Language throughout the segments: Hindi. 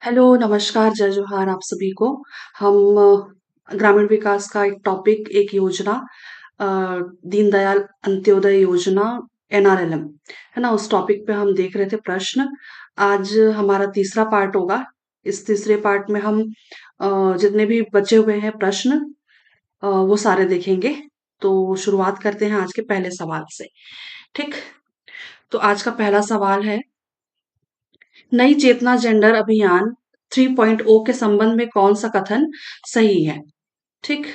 हेलो, नमस्कार, जय जोहार आप सभी को। हम ग्रामीण विकास का एक टॉपिक, एक योजना अ, दीनदयाल अंत्योदय योजना एनआरएलएम, है ना? उस टॉपिक पे हम देख रहे थे प्रश्न। आज हमारा तीसरा पार्ट होगा। इस तीसरे पार्ट में हम जितने भी बचे हुए हैं प्रश्न वो सारे देखेंगे। तो शुरुआत करते हैं आज के पहले सवाल से। ठीक, तो आज का पहला सवाल है, नई चेतना जेंडर अभियान 3.0 के संबंध में कौन सा कथन सही है? ठीक,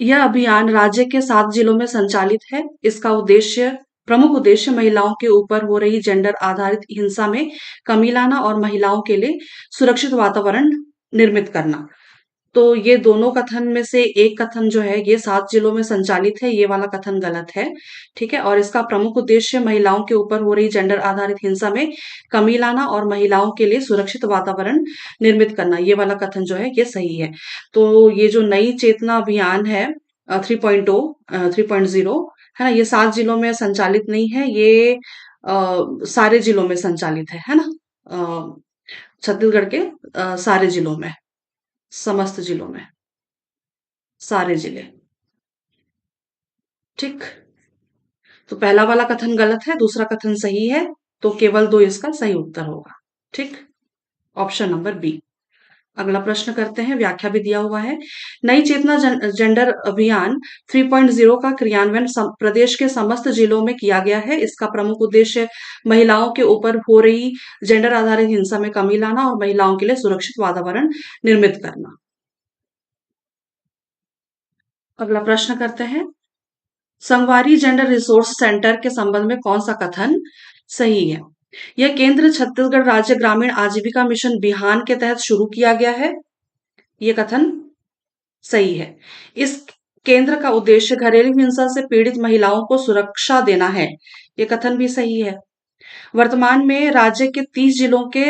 यह अभियान राज्य के 7 जिलों में संचालित है। इसका उद्देश्य, प्रमुख उद्देश्य महिलाओं के ऊपर हो रही जेंडर आधारित हिंसा में कमी लाना और महिलाओं के लिए सुरक्षित वातावरण निर्मित करना। तो ये दोनों कथन में से एक कथन जो है ये 7 जिलों में संचालित है, ये वाला कथन गलत है। ठीक है, और इसका प्रमुख उद्देश्य महिलाओं के ऊपर हो रही जेंडर आधारित हिंसा में कमी लाना और महिलाओं के लिए सुरक्षित वातावरण निर्मित करना, ये वाला कथन जो है ये सही है। तो ये जो नई चेतना अभियान है 3.0 3.0, है ना, ये 7 जिलों में संचालित नहीं है, ये सारे जिलों में संचालित है ना? छत्तीसगढ़ के सारे जिलों में, समस्त जिलों में, सारे जिले। ठीक, तो पहला वाला कथन गलत है, दूसरा कथन सही है। तो केवल दो इसका सही उत्तर होगा। ठीक, ऑप्शन नंबर बी। अगला प्रश्न करते हैं, व्याख्या भी दिया हुआ है। नई चेतना जेंडर अभियान 3.0 का क्रियान्वयन प्रदेश के समस्त जिलों में किया गया है। इसका प्रमुख उद्देश्य महिलाओं के ऊपर हो रही जेंडर आधारित हिंसा में कमी लाना और महिलाओं के लिए सुरक्षित वातावरण निर्मित करना। अगला प्रश्न करते हैं, संगवारी जेंडर रिसोर्स सेंटर के संबंध में कौन सा कथन सही है? यह केंद्र छत्तीसगढ़ राज्य ग्रामीण आजीविका मिशन बिहान के तहत शुरू किया गया है। यह कथन सही है। इस केंद्र का उद्देश्य घरेलू हिंसा से पीड़ित महिलाओं को सुरक्षा देना है। यह कथन भी सही है। वर्तमान में राज्य के 30 जिलों के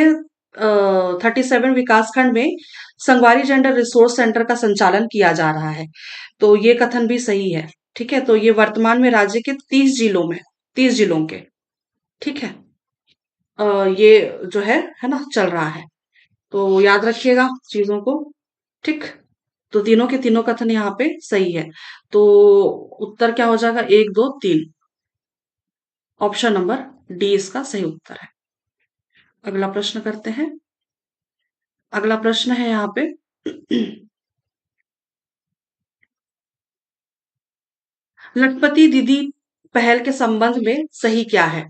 37 विकासखंड में संगवारी जेंडर रिसोर्स सेंटर का संचालन किया जा रहा है। तो ये कथन भी सही है। ठीक है, तो ये वर्तमान में राज्य के 30 जिलों के, ठीक है, ये जो है ना, चल रहा है। तो याद रखिएगा चीजों को। ठीक, तो तीनों के तीनों कथन यहाँ पे सही है। तो उत्तर क्या हो जाएगा? 1, 2, 3। ऑप्शन नंबर डी इसका सही उत्तर है। अगला प्रश्न करते हैं। अगला प्रश्न है यहाँ पे, लखपति दीदी पहल के संबंध में सही क्या है?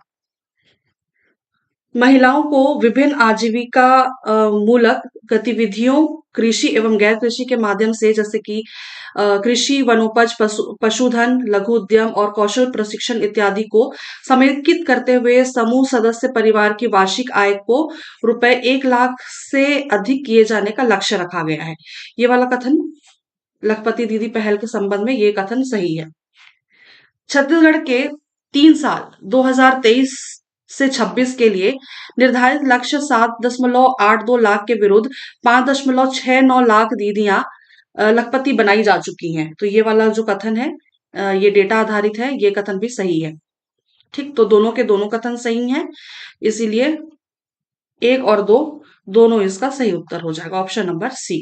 महिलाओं को विभिन्न आजीविका मूलक गतिविधियों, कृषि एवं गैर कृषि के माध्यम से, जैसे कि कृषि, वनोपज, पशुधन, लघु उद्यम और कौशल प्रशिक्षण इत्यादि को समेकित करते हुए समूह सदस्य परिवार की वार्षिक आय को रुपए 1 लाख से अधिक किए जाने का लक्ष्य रखा गया है। ये वाला कथन, लखपति दीदी पहल के संबंध में ये कथन सही है। छत्तीसगढ़ के 3 साल 2023 से 26 के लिए निर्धारित लक्ष्य 7.82 लाख के विरुद्ध 5.69 लाख दीदियां लखपति बनाई जा चुकी हैं। तो ये वाला जो कथन है ये डेटा आधारित है, ये कथन भी सही है। ठीक, तो दोनों के दोनों कथन सही हैं, इसीलिए 1 और 2 दोनों इसका सही उत्तर हो जाएगा, ऑप्शन नंबर सी।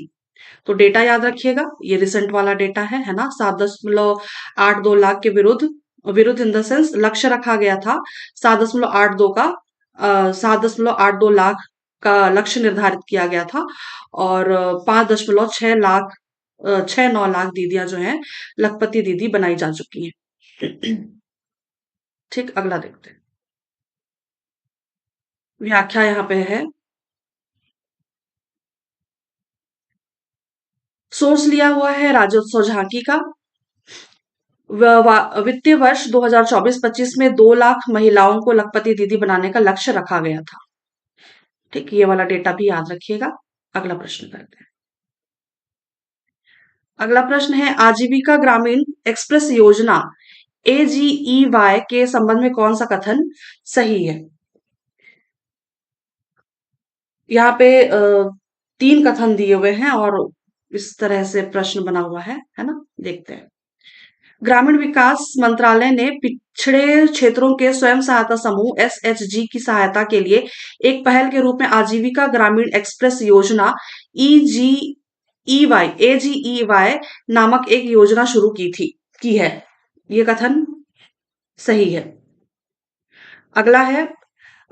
तो डेटा याद रखिएगा, ये रिसेंट वाला डेटा है ना? 7.82 लाख के विरुद्ध, विरुद्ध इन द सेंस लक्ष्य रखा गया था 7.82 का, 7.82 लाख का लक्ष्य निर्धारित किया गया था। और 5.6 लाख, 6-9 लाख दीदियां जो हैं लखपति दीदी बनाई जा चुकी हैं। ठीक, अगला देखते हैं। व्याख्या यहाँ पे है, सोर्स लिया हुआ है राज्योत्सव झांकी का। वित्तीय वर्ष 2024-25 में 2 लाख महिलाओं को लखपति दीदी बनाने का लक्ष्य रखा गया था। ठीक, ये वाला डेटा भी याद रखिएगा। अगला प्रश्न करते हैं। अगला प्रश्न है, आजीविका ग्रामीण एक्सप्रेस योजना AGEY के संबंध में कौन सा कथन सही है? यहाँ पे 3 कथन दिए हुए हैं और इस तरह से प्रश्न बना हुआ है ना? देखते हैं। ग्रामीण विकास मंत्रालय ने पिछड़े क्षेत्रों के स्वयं सहायता समूह एसएचजी की सहायता के लिए एक पहल के रूप में आजीविका ग्रामीण एक्सप्रेस योजना एजीईवाई नामक एक योजना शुरू की है। ये कथन सही है। अगला है,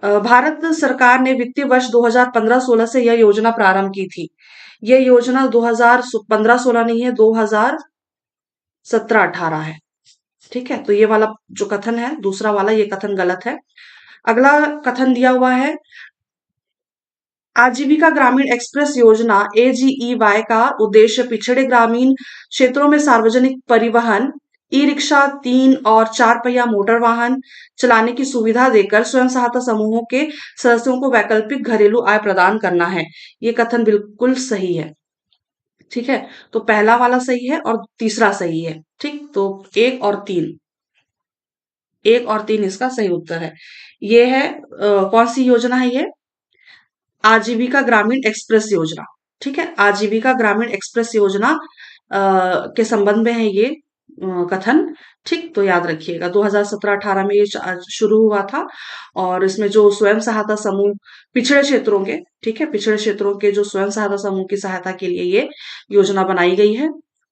भारत सरकार ने वित्तीय वर्ष 2015-16 से यह योजना प्रारंभ की थी। यह योजना 2015-16 नहीं है, 2017-18 है। ठीक है, तो ये वाला जो कथन है, दूसरा वाला ये कथन गलत है। अगला कथन दिया हुआ है, आजीविका ग्रामीण एक्सप्रेस योजना एजीईवाई का उद्देश्य पिछड़े ग्रामीण क्षेत्रों में सार्वजनिक परिवहन, ई रिक्शा, 3 और 4 पहिया मोटर वाहन चलाने की सुविधा देकर स्वयं सहायता समूहों के सदस्यों को वैकल्पिक घरेलू आय प्रदान करना है। ये कथन बिल्कुल सही है। ठीक है, तो पहला वाला सही है और तीसरा सही है। ठीक, तो 1 और 3 इसका सही उत्तर है। ये है कौन सी योजना है ये? आजीविका ग्रामीण एक्सप्रेस योजना। ठीक है, आजीविका ग्रामीण एक्सप्रेस योजना के संबंध में है ये कथन। ठीक, तो याद रखिएगा 2017-18 में ये शुरू हुआ था और इसमें जो स्वयं सहायता समूह पिछड़े क्षेत्रों के, ठीक है, पिछड़े क्षेत्रों के जो स्वयं सहायता समूह की सहायता के लिए ये योजना बनाई गई है।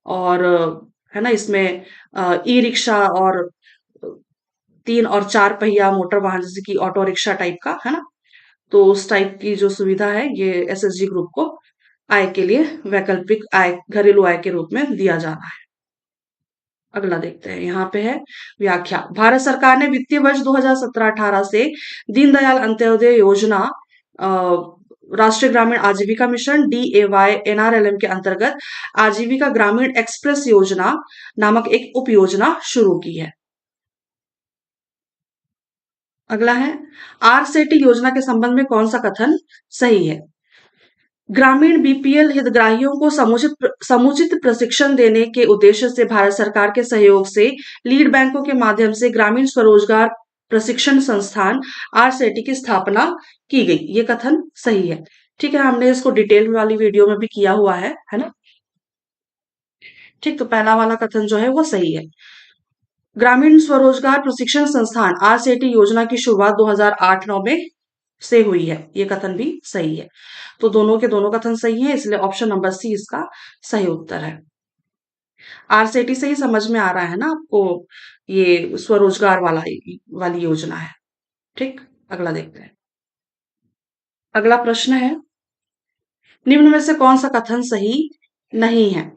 और है ना, इसमें ई रिक्शा और 3 और 4 पहिया मोटर वाहन जैसे कि ऑटो रिक्शा टाइप का, है ना, तो उस टाइप की जो सुविधा है ये एसएचजी ग्रुप को आय के लिए वैकल्पिक आय, घरेलू आय के रूप में दिया जाना है। अगला देखते हैं, यहाँ पे है व्याख्या। भारत सरकार ने वित्तीय वर्ष 2017-18 से दीनदयाल अंत्योदय योजना, राष्ट्रीय ग्रामीण आजीविका मिशन DAY NRLM के अंतर्गत आजीविका ग्रामीण एक्सप्रेस योजना नामक एक उप योजना शुरू की है। अगला है, आरसेटी योजना के संबंध में कौन सा कथन सही है? ग्रामीण बीपीएल हितग्राहियों को समुचित प्रशिक्षण देने के उद्देश्य से भारत सरकार के सहयोग से लीड बैंकों के माध्यम से ग्रामीण स्वरोजगार प्रशिक्षण संस्थान आरसेटी की स्थापना की गई। ये कथन सही है। ठीक है, हमने इसको डिटेल वाली वीडियो में भी किया हुआ है ना। ठीक, तो पहला वाला कथन जो है वो सही है। ग्रामीण स्वरोजगार प्रशिक्षण संस्थान आरसेटी योजना की शुरुआत 2008-9 में से हुई है। ये कथन भी सही है। तो दोनों के दोनों कथन सही है, इसलिए ऑप्शन नंबर सी इसका सही उत्तर है। आरसेटी से ही समझ में आ रहा है ना आपको, ये स्वरोजगार वाली योजना है। ठीक, अगला देखते हैं। अगला प्रश्न है, निम्न में से कौन सा कथन सही नहीं है?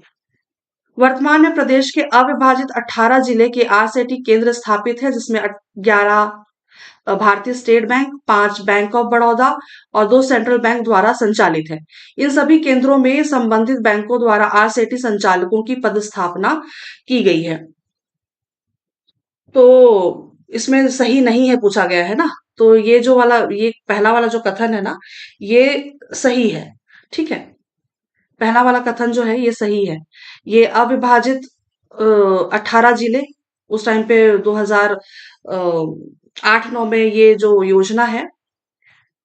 वर्तमान में प्रदेश के अविभाजित 18 जिले के आरसेटी केंद्र स्थापित है, जिसमें 11 भारतीय state bank, 5 bank of Baroda और 2 सेंट्रल बैंक द्वारा संचालित है। इन सभी केंद्रों में संबंधित बैंकों द्वारा आरसेटी संचालकों की पदस्थापना की गई है। तो इसमें सही नहीं है पूछा गया है ना, तो ये पहला वाला जो कथन है ना, ये सही है। ठीक है, पहला वाला कथन जो है ये सही है। ये अविभाजित 18 जिले उस टाइम पे 2008-9 में ये जो योजना है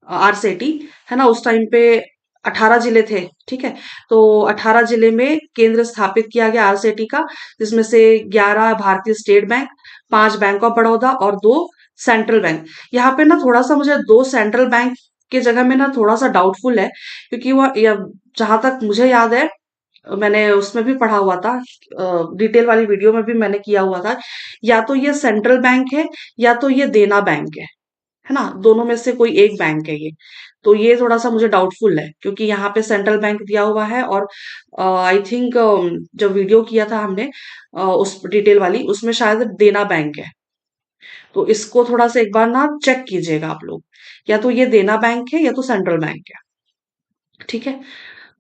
आरसेटी, है ना, उस टाइम पे 18 जिले थे। ठीक है, तो 18 जिले में केंद्र स्थापित किया गया आरसेटी का, जिसमें से 11 भारतीय state bank, 5 bank of Baroda और 2 सेंट्रल बैंक। यहाँ पे ना थोड़ा सा मुझे 2 सेंट्रल बैंक के जगह में ना थोड़ा सा डाउटफुल है, क्योंकि वह जहां तक मुझे याद है, मैंने उसमें भी पढ़ा हुआ था, डिटेल वाली वीडियो में भी मैंने किया हुआ था, या तो ये सेंट्रल बैंक है या तो ये देना बैंक है ना, दोनों में से कोई एक बैंक है ये। तो ये थोड़ा सा मुझे डाउटफुल है, क्योंकि यहाँ पे सेंट्रल बैंक दिया हुआ है और आई थिंक जब वीडियो किया था हमने उस डिटेल वाली, उसमें शायद देना बैंक है। तो इसको थोड़ा सा एक बार ना चेक कीजिएगा आप लोग, या तो ये देना बैंक है या तो सेंट्रल बैंक है। ठीक है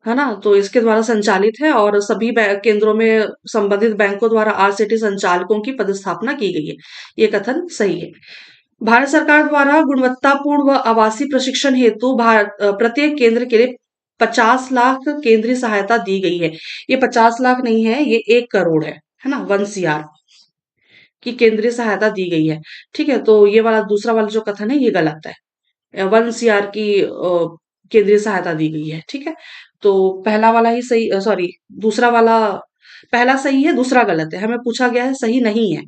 ना, तो इसके द्वारा संचालित है और सभी केंद्रों में संबंधित बैंकों द्वारा आरसेटी संचालकों की पदस्थापना की गई है। ये कथन सही है। भारत सरकार द्वारा गुणवत्तापूर्ण व आवासीय प्रशिक्षण हेतु प्रत्येक केंद्र के लिए 50 लाख केंद्रीय सहायता दी गई है। ये 50 लाख नहीं है, ये 1 करोड़ है ना, 1 CR की केंद्रीय सहायता दी गई है। ठीक है, तो ये वाला दूसरा वाला जो कथन है ये गलत है। 1 CR की केंद्रीय सहायता दी गई है। ठीक है, तो पहला वाला ही सही, सॉरी, दूसरा वाला पहला सही है, दूसरा गलत है। हमें पूछा गया है सही नहीं है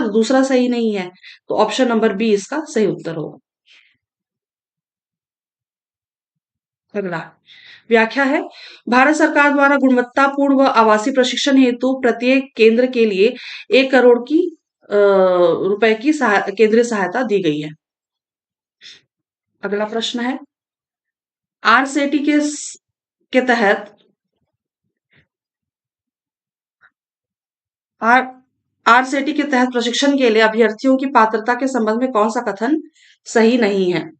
तो दूसरा सही नहीं है, तो ऑप्शन नंबर बी इसका सही उत्तर होगा। अगला व्याख्या है, भारत सरकार द्वारा गुणवत्तापूर्ण व आवासीय प्रशिक्षण हेतु प्रत्येक केंद्र के लिए 1 करोड़ की रुपए की केंद्रीय सहायता दी गई है। अगला प्रश्न है, आरसेटी के तहत आर आरसेटी के तहत प्रशिक्षण के लिए अभ्यर्थियों की पात्रता के संबंध में कौन सा कथन सही नहीं है?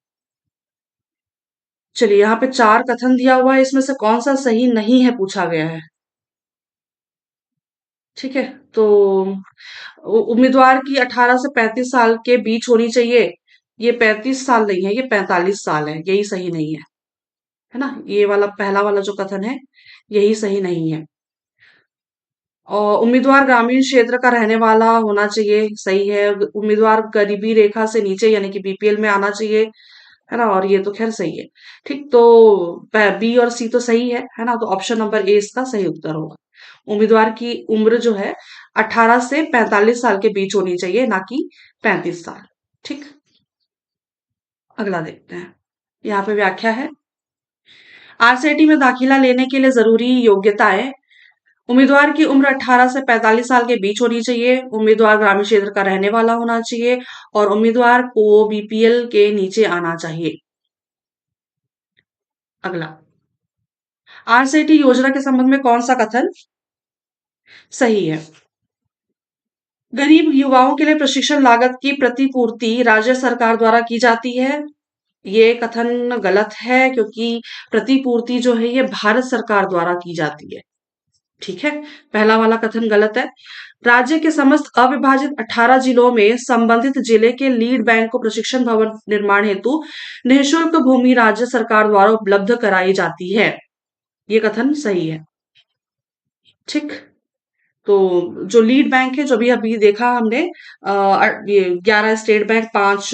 चलिए, यहाँ पे 4 कथन दिया हुआ है, इसमें से कौन सा सही नहीं है पूछा गया है। ठीक है, तो उम्मीदवार की 18 से 35 साल के बीच होनी चाहिए। ये 35 साल नहीं है, ये 45 साल है, यही सही नहीं है ना? ये वाला पहला वाला जो कथन है, यही सही नहीं है। और उम्मीदवार ग्रामीण क्षेत्र का रहने वाला होना चाहिए, सही है। उम्मीदवार गरीबी रेखा से नीचे यानी कि बीपीएल में आना चाहिए, है ना? और ये तो खैर सही है। ठीक, तो बी और सी तो सही है ना? तो ऑप्शन नंबर ए इसका सही उत्तर होगा। उम्मीदवार की उम्र जो है 18 से 45 साल के बीच होनी चाहिए, ना कि 35 साल। ठीक, अगला देखते हैं। यहाँ पे व्याख्या है, आरसीटी में दाखिला लेने के लिए जरूरी योग्यताएं, उम्मीदवार की उम्र 18 से 45 साल के बीच होनी चाहिए, उम्मीदवार ग्रामीण क्षेत्र का रहने वाला होना चाहिए और उम्मीदवार को बीपीएल के नीचे आना चाहिए। अगला, आरसीटी योजना के संबंध में कौन सा कथन सही है? गरीब युवाओं के लिए प्रशिक्षण लागत की प्रतिपूर्ति राज्य सरकार द्वारा की जाती है। ये कथन गलत है, क्योंकि प्रतिपूर्ति जो है ये भारत सरकार द्वारा की जाती है। ठीक है, पहला वाला कथन गलत है। राज्य के समस्त अविभाजित 18 जिलों में संबंधित जिले के लीड बैंक को प्रशिक्षण भवन निर्माण हेतु निःशुल्क भूमि राज्य सरकार द्वारा उपलब्ध कराई जाती है। ये कथन सही है। ठीक, तो जो लीड बैंक है, जो भी अभी देखा हमने, ये 11 state bank, 5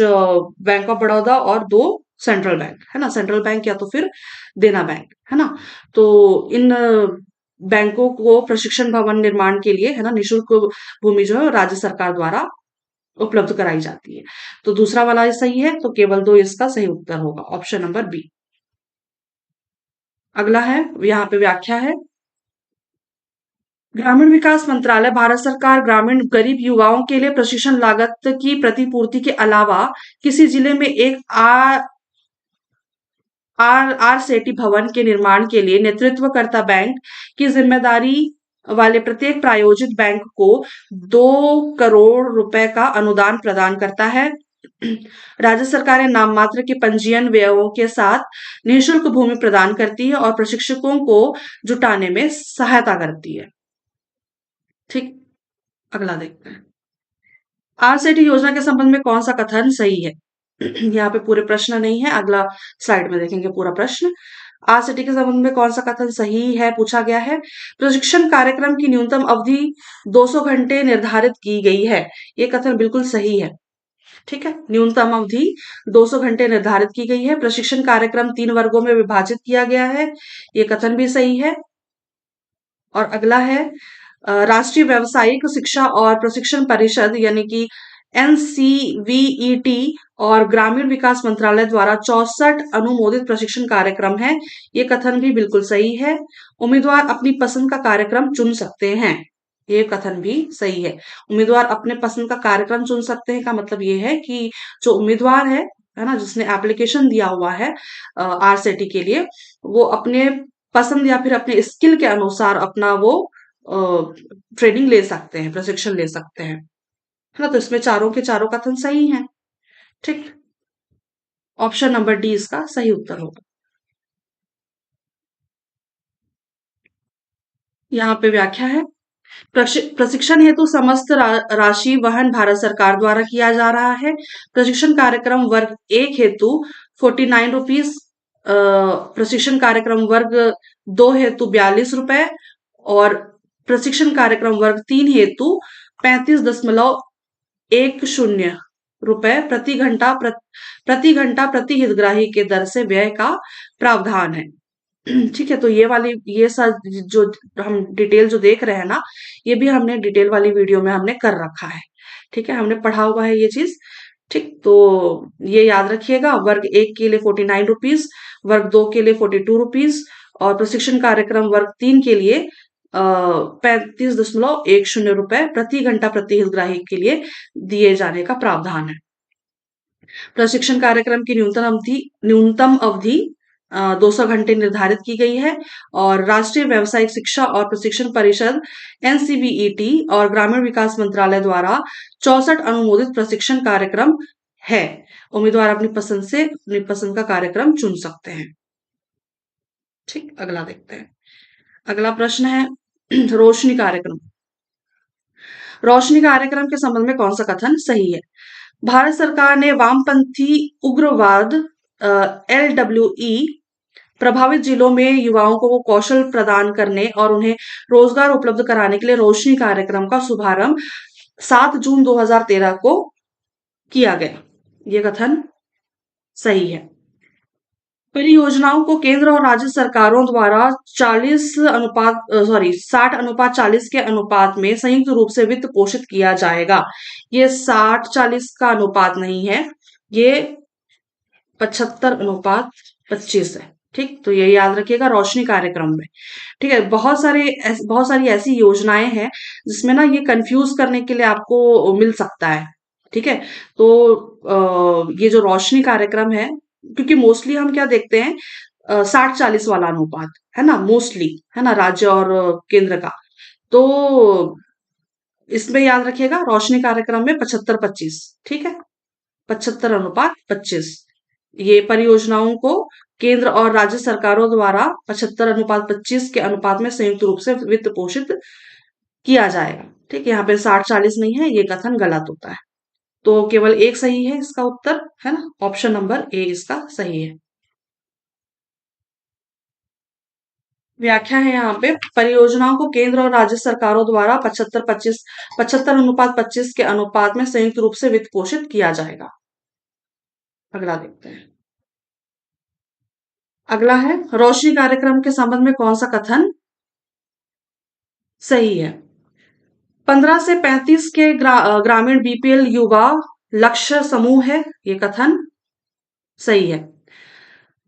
bank of Baroda और 2 सेंट्रल बैंक, है ना? सेंट्रल बैंक या तो फिर देना बैंक, है ना? तो इन बैंकों को प्रशिक्षण भवन निर्माण के लिए, है ना, निःशुल्क भूमि जो है राज्य सरकार द्वारा उपलब्ध कराई जाती है। तो दूसरा वाला सही है, तो केवल 2 इसका सही उत्तर होगा, ऑप्शन नंबर बी। अगला है, यहाँ पे व्याख्या है, ग्रामीण विकास मंत्रालय भारत सरकार ग्रामीण गरीब युवाओं के लिए प्रशिक्षण लागत की प्रतिपूर्ति के अलावा किसी जिले में एक आर सेठी भवन के निर्माण के लिए नेतृत्वकर्ता बैंक की जिम्मेदारी वाले प्रत्येक प्रायोजित बैंक को 2 करोड़ रुपए का अनुदान प्रदान करता है। राज्य सरकारें नाम मात्र के पंजीयन व्ययों के साथ निःशुल्क भूमि प्रदान करती है और प्रशिक्षकों को जुटाने में सहायता करती है। ठीक, अगला देखते हैं, आरसेटी योजना के संबंध में कौन सा कथन सही है? यहाँ पे पूरे प्रश्न नहीं है, अगला स्लाइड में देखेंगे पूरा प्रश्न। आरसेटी के संबंध में कौन सा कथन सही है पूछा गया है, प्रशिक्षण कार्यक्रम की न्यूनतम अवधि 200 घंटे निर्धारित की गई है। ये कथन बिल्कुल सही है। ठीक है, न्यूनतम अवधि 200 घंटे निर्धारित की गई है। प्रशिक्षण कार्यक्रम 3 वर्गों में विभाजित किया गया है। ये कथन भी सही है। और अगला है, राष्ट्रीय व्यावसायिक शिक्षा और प्रशिक्षण परिषद यानी कि एनसीवीईटी और ग्रामीण विकास मंत्रालय द्वारा 64 अनुमोदित प्रशिक्षण कार्यक्रम है। ये कथन भी बिल्कुल सही है। उम्मीदवार अपनी पसंद का कार्यक्रम चुन सकते हैं। ये कथन भी सही है। उम्मीदवार अपने पसंद का कार्यक्रम चुन सकते हैं का मतलब ये है कि जो उम्मीदवार है ना, जिसने एप्लीकेशन दिया हुआ है आरसेटी के लिए, वो अपने पसंद या फिर अपने स्किल के अनुसार अपना वो ट्रेनिंग ले सकते हैं, प्रशिक्षण ले सकते हैं, है ना? तो इसमें चारों के चारों कथन सही हैं। ठीक, ऑप्शन नंबर डी इसका सही उत्तर होगा। यहाँ पे व्याख्या है, प्रशिक्षण हेतु समस्त राशि वहन भारत सरकार द्वारा किया जा रहा है। प्रशिक्षण कार्यक्रम वर्ग 1 हेतु 49 रुपीज, प्रशिक्षण कार्यक्रम वर्ग 2 हेतु 42 रुपए और प्रशिक्षण कार्यक्रम वर्ग 3 हेतु 35.10 रुपए प्रति घंटा प्रति हितग्राही के दर से व्यय का प्रावधान है। ठीक है, तो ये वाली ये सब जो हम डिटेल जो देख रहे हैं ना, ये भी हमने डिटेल वाली वीडियो में हमने कर रखा है। ठीक है, हमने पढ़ा हुआ है ये चीज। ठीक, तो ये याद रखिएगा। वर्ग एक के लिए 49 रुपीज, वर्ग दो के लिए 42 रुपीज, और प्रशिक्षण कार्यक्रम वर्ग तीन के लिए 35.10 रुपए प्रति घंटा प्रति हितग्राही के लिए दिए जाने का प्रावधान है। प्रशिक्षण कार्यक्रम की न्यूनतम अवधि 200 घंटे निर्धारित की गई है, और राष्ट्रीय व्यावसायिक शिक्षा और प्रशिक्षण परिषद एनसीबीईटी और ग्रामीण विकास मंत्रालय द्वारा 64 अनुमोदित प्रशिक्षण कार्यक्रम है। उम्मीदवार अपनी पसंद से अपनी पसंद का कार्यक्रम चुन सकते हैं। ठीक, अगला देखते हैं। अगला प्रश्न है रोशनी कार्यक्रम। रोशनी कार्यक्रम के संबंध में कौन सा कथन सही है? भारत सरकार ने वामपंथी उग्रवाद LWE प्रभावित जिलों में युवाओं को कौशल प्रदान करने और उन्हें रोजगार उपलब्ध कराने के लिए रोशनी कार्यक्रम का शुभारंभ 7 जून 2013 को किया गया। ये कथन सही है। परियोजनाओं को केंद्र और राज्य सरकारों द्वारा 60 अनुपात 40 के अनुपात में संयुक्त रूप से वित्त पोषित किया जाएगा। ये 60-40 का अनुपात नहीं है, ये 75:25 है। ठीक, तो ये याद रखिएगा रोशनी कार्यक्रम में। ठीक है, बहुत सारी ऐसी योजनाएं हैं जिसमें ना ये कंफ्यूज करने के लिए आपको मिल सकता है। ठीक है, तो ये जो रोशनी कार्यक्रम है, क्योंकि मोस्टली हम क्या देखते हैं, 60-40 वाला अनुपात है ना, मोस्टली है ना, राज्य और केंद्र का। तो इसमें याद रखिएगा रोशनी कार्यक्रम में 75-25। ठीक है, 75:25। ये परियोजनाओं को केंद्र और राज्य सरकारों द्वारा 75:25 के अनुपात में संयुक्त रूप से वित्त पोषित किया जाएगा। ठीक है, यहाँ पे 60-40 नहीं है, ये कथन गलत होता है। तो केवल एक सही है इसका उत्तर, है ना, ऑप्शन नंबर ए इसका सही है। व्याख्या है यहाँ पे, परियोजनाओं को केंद्र और राज्य सरकारों द्वारा 75:25 के अनुपात में संयुक्त रूप से वित्त पोषित किया जाएगा। अगला देखते हैं। अगला है रोशनी कार्यक्रम के संबंध में कौन सा कथन सही है? 15 से 35 के ग्रामीण बीपीएल युवा लक्ष्य समूह है, ये कथन सही है।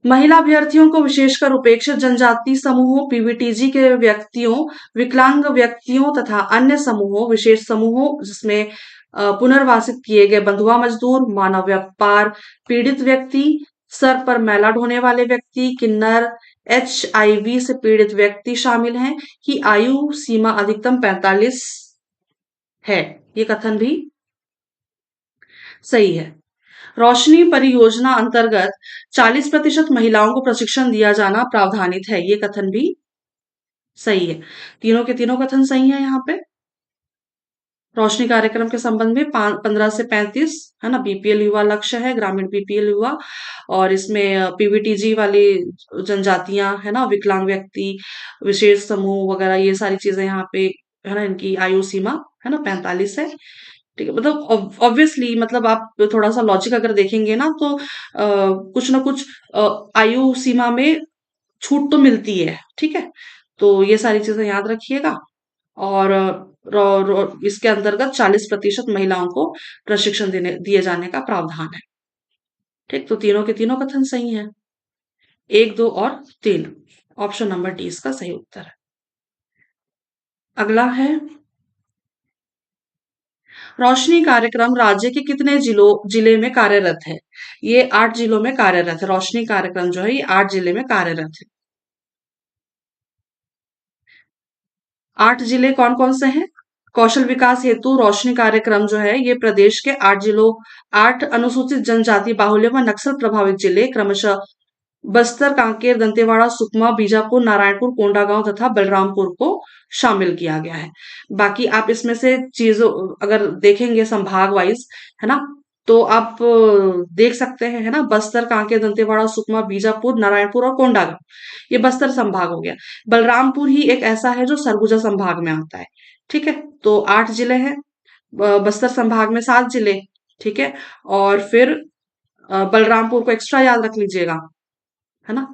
महिला अभ्यर्थियों को विशेषकर उपेक्षित जनजाति समूहों पीवीटीजी के व्यक्तियों, विकलांग व्यक्तियों तथा अन्य समूहों विशेष समूहों जिसमें पुनर्वासित किए गए बंधुआ मजदूर, मानव व्यापार पीड़ित व्यक्ति, सर पर मैला ढोने वाले व्यक्ति, किन्नर, HIV से पीड़ित व्यक्ति शामिल हैं कि आयु सीमा अधिकतम 45 है। ये कथन भी सही है। रोशनी परियोजना अंतर्गत 40% महिलाओं को प्रशिक्षण दिया जाना प्रावधानित है। ये कथन भी सही है। तीनों के तीनों कथन सही है यहाँ पे। रोशनी कार्यक्रम के संबंध में 15 से 35 है ना, बीपीएल युवा लक्ष्य है, ग्रामीण बीपीएल युवा, और इसमें पीवीटीजी वाली जनजातियां है ना, विकलांग व्यक्ति, विशेष समूह वगैरह, ये सारी चीजें यहाँ पे है ना, इनकी आयु सीमा है ना 45 है। ठीक है, मतलब ऑब्वियसली, मतलब आप थोड़ा सा लॉजिक अगर देखेंगे ना, तो कुछ ना कुछ आयु सीमा में छूट तो मिलती है। ठीक है, तो ये सारी चीजें याद रखिएगा। और इसके अंतर्गत 40% महिलाओं को प्रशिक्षण दिए जाने का प्रावधान है। ठीक, तो तीनों के तीनों कथन सही हैं, 1, 2 और 3। ऑप्शन नंबर डी इसका सही उत्तर है। अगला है रोशनी कार्यक्रम राज्य के कितने जिले में कार्यरत है? ये 8 जिलों में कार्यरत है। रोशनी कार्यक्रम जो है ये 8 जिले में कार्यरत है। 8 जिले कौन कौन से हैं? कौशल विकास हेतु रोशनी कार्यक्रम जो है ये प्रदेश के 8 अनुसूचित जनजाति बाहुल्य व नक्सल प्रभावित जिले क्रमशः बस्तर, कांकेर, दंतेवाड़ा, सुकमा, बीजापुर, नारायणपुर, कोंडागांव तथा बलरामपुर को शामिल किया गया है। बाकी आप इसमें से चीजों अगर देखेंगे संभाग वाइज, है ना, तो आप देख सकते हैं, है ना, बस्तर, कांकेर, दंतेवाड़ा, सुकमा, बीजापुर, नारायणपुर और कोंडागांव, ये बस्तर संभाग हो गया। बलरामपुर ही एक ऐसा है जो सरगुजा संभाग में आता है। ठीक है, तो 8 जिले हैं, बस्तर संभाग में 7 जिले। ठीक है, और फिर बलरामपुर को एक्स्ट्रा याद रख लीजिएगा, है ना।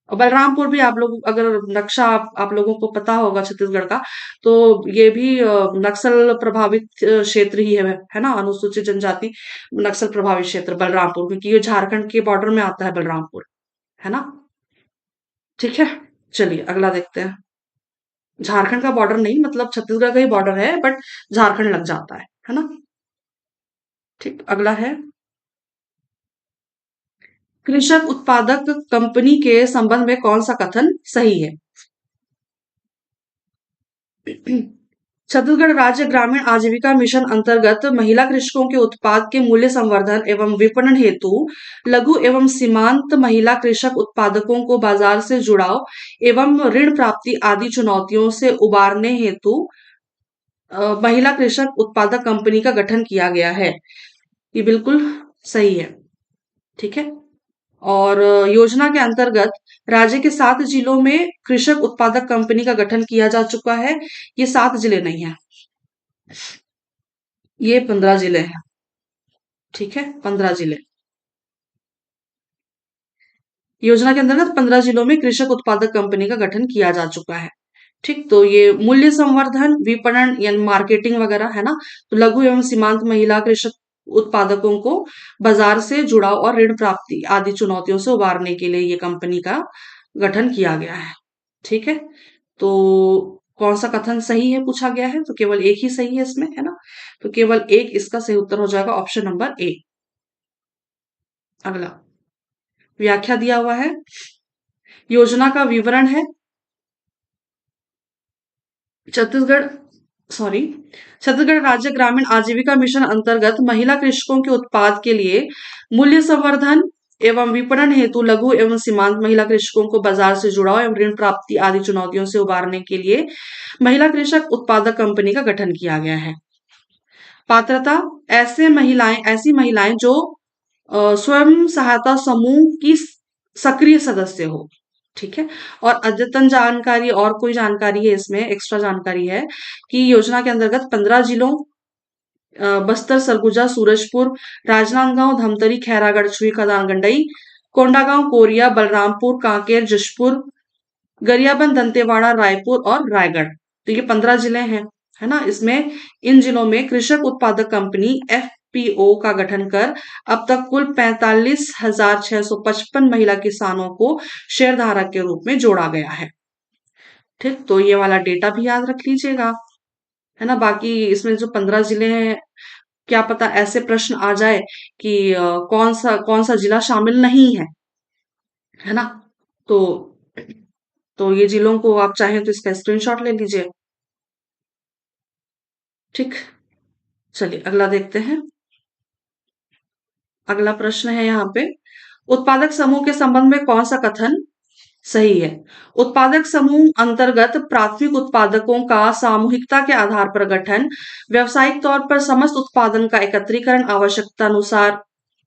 और बलरामपुर भी आप लोग अगर नक्शा आप लोगों को पता होगा छत्तीसगढ़ का, तो ये भी नक्सल प्रभावित क्षेत्र ही है ना, अनुसूचित जनजाति नक्सल प्रभावित क्षेत्र बलरामपुर, क्योंकि ये झारखंड के बॉर्डर में आता है बलरामपुर, है ना। ठीक है, चलिए अगला देखते हैं। झारखंड का बॉर्डर नहीं, मतलब छत्तीसगढ़ का ही बॉर्डर है, बट झारखंड लग जाता है ना। ठीक, अगला है, कृषक उत्पादक कंपनी के संबंध में कौन सा कथन सही है? छत्तीसगढ़ राज्य ग्रामीण आजीविका मिशन अंतर्गत महिला कृषकों के उत्पाद के मूल्य संवर्धन एवं विपणन हेतु लघु एवं सीमांत महिला कृषक उत्पादकों को बाजार से जुड़ाव एवं ऋण प्राप्ति आदि चुनौतियों से उबारने हेतु महिला कृषक उत्पादक कंपनी का गठन किया गया है। ये बिल्कुल सही है। ठीक है। और योजना के अंतर्गत राज्य के 7 जिलों में कृषक उत्पादक कंपनी का गठन किया जा चुका है। ये 7 जिले नहीं है, ये 15 जिले हैं। ठीक है, 15 जिले। योजना के अंतर्गत 15 जिलों में कृषक उत्पादक कंपनी का गठन किया जा चुका है। ठीक, तो ये मूल्य संवर्धन, विपणन यानी मार्केटिंग वगैरह है ना, तो लघु एवं सीमांत महिला कृषक उत्पादकों को बाजार से जुड़ाव और ऋण प्राप्ति आदि चुनौतियों से उबारने के लिए ये कंपनी का गठन किया गया है। ठीक है, तो कौन सा कथन सही है पूछा गया है, तो केवल एक ही सही है इसमें, है ना। तो केवल एक इसका सही उत्तर हो जाएगा, ऑप्शन नंबर ए। अगला व्याख्या दिया हुआ है, योजना का विवरण है। छत्तीसगढ़ सॉरी छत्तीसगढ़ राज्य ग्रामीण आजीविका मिशन अंतर्गत महिला कृषकों के उत्पाद के लिए मूल्य संवर्धन एवं विपणन हेतु लघु एवं सीमांत महिला कृषकों को बाजार से जुड़ाव एवं ऋण प्राप्ति आदि चुनौतियों से उबारने के लिए महिला कृषक उत्पादक कंपनी का गठन किया गया है। पात्रता, ऐसी महिलाएं जो स्वयं सहायता समूह की सक्रिय सदस्य हो। ठीक है, और अद्यतन जानकारी और कोई जानकारी है इसमें, एक्स्ट्रा जानकारी है कि योजना के अंतर्गत 15 जिलों बस्तर, सरगुजा, सूरजपुर, राजनांदगांव, धमतरी, खैरागढ़, छुईखदान, गंडई, कोंडागांव, कोरिया, बलरामपुर, कांकेर, जशपुर, गरियाबंद, दंतेवाड़ा, रायपुर और रायगढ़, तो ये 15 जिले हैं, है ना। इसमें इन जिलों में कृषक उत्पादक कंपनी एफपीओ का गठन कर अब तक कुल 45,655 महिला किसानों को शेयरधारक के रूप में जोड़ा गया है। ठीक, तो ये वाला डेटा भी याद रख लीजिएगा, है ना। बाकी इसमें जो 15 जिले हैं, क्या पता ऐसे प्रश्न आ जाए कि कौन सा जिला शामिल नहीं है ना। तो ये जिलों को आप चाहें तो इसका स्क्रीनशॉट ले लीजिए। ठीक, चलिए अगला देखते हैं। अगला प्रश्न है यहाँ पे, उत्पादक समूह के संबंध में कौन सा कथन सही है? उत्पादक समूह अंतर्गत प्राथमिक उत्पादकों का सामूहिकता के आधार पर गठन, व्यावसायिक तौर पर समस्त उत्पादन का एकत्रीकरण,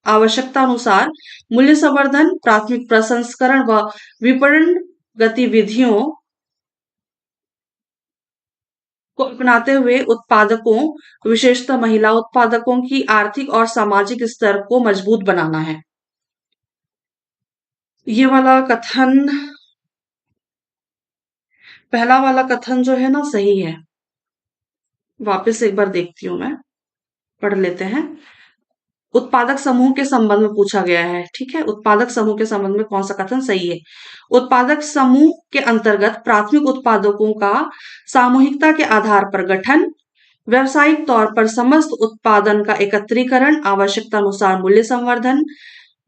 आवश्यकता अनुसार मूल्य संवर्धन, प्राथमिक प्रसंस्करण व विपणन गतिविधियों को अपनाते हुए उत्पादकों, विशेषतः महिला उत्पादकों की आर्थिक और सामाजिक स्तर को मजबूत बनाना है। ये वाला कथन, पहला वाला कथन जो है ना सही है। वापस एक बार देखती हूं मैं, पढ़ लेते हैं। उत्पादक समूह के संबंध में पूछा गया है। ठीक है, उत्पादक समूह के संबंध में कौन सा कथन सही है? उत्पादक समूह के अंतर्गत प्राथमिक उत्पादकों का सामूहिकता के आधार पर गठन, व्यावसायिक तौर पर समस्त उत्पादन का एकत्रीकरण, आवश्यकता अनुसार मूल्य संवर्धन,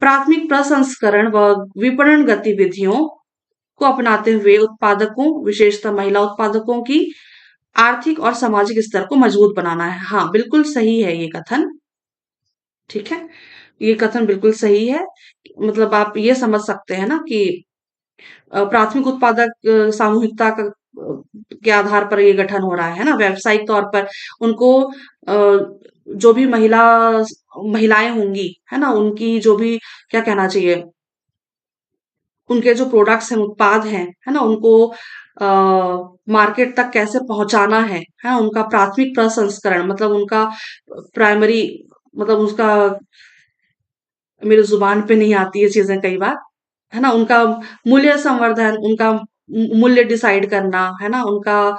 प्राथमिक प्रसंस्करण व विपणन गतिविधियों को अपनाते हुए उत्पादकों, विशेषतः महिला उत्पादकों की आर्थिक और सामाजिक स्तर को मजबूत बनाना है। हाँ, बिल्कुल सही है ये कथन। ठीक है, ये कथन बिल्कुल सही है। मतलब आप ये समझ सकते हैं ना कि प्राथमिक उत्पादक सामूहिकता के आधार पर ये गठन हो रहा है ना। व्यावसायिक तौर पर उनको जो भी महिलाएं होंगी, है ना, उनकी जो भी, क्या कहना चाहिए, उनके जो प्रोडक्ट्स हैं, उत्पाद हैं, है ना, उनको मार्केट तक कैसे पहुंचाना है उनका प्राथमिक प्रसंस्करण, मतलब उनका प्राइमरी, मतलब उसका, मेरे जुबान पे नहीं आती है चीजें कई बार, है ना? उनका मूल्य संवर्धन, उनका मूल्य डिसाइड करना, है ना? उनका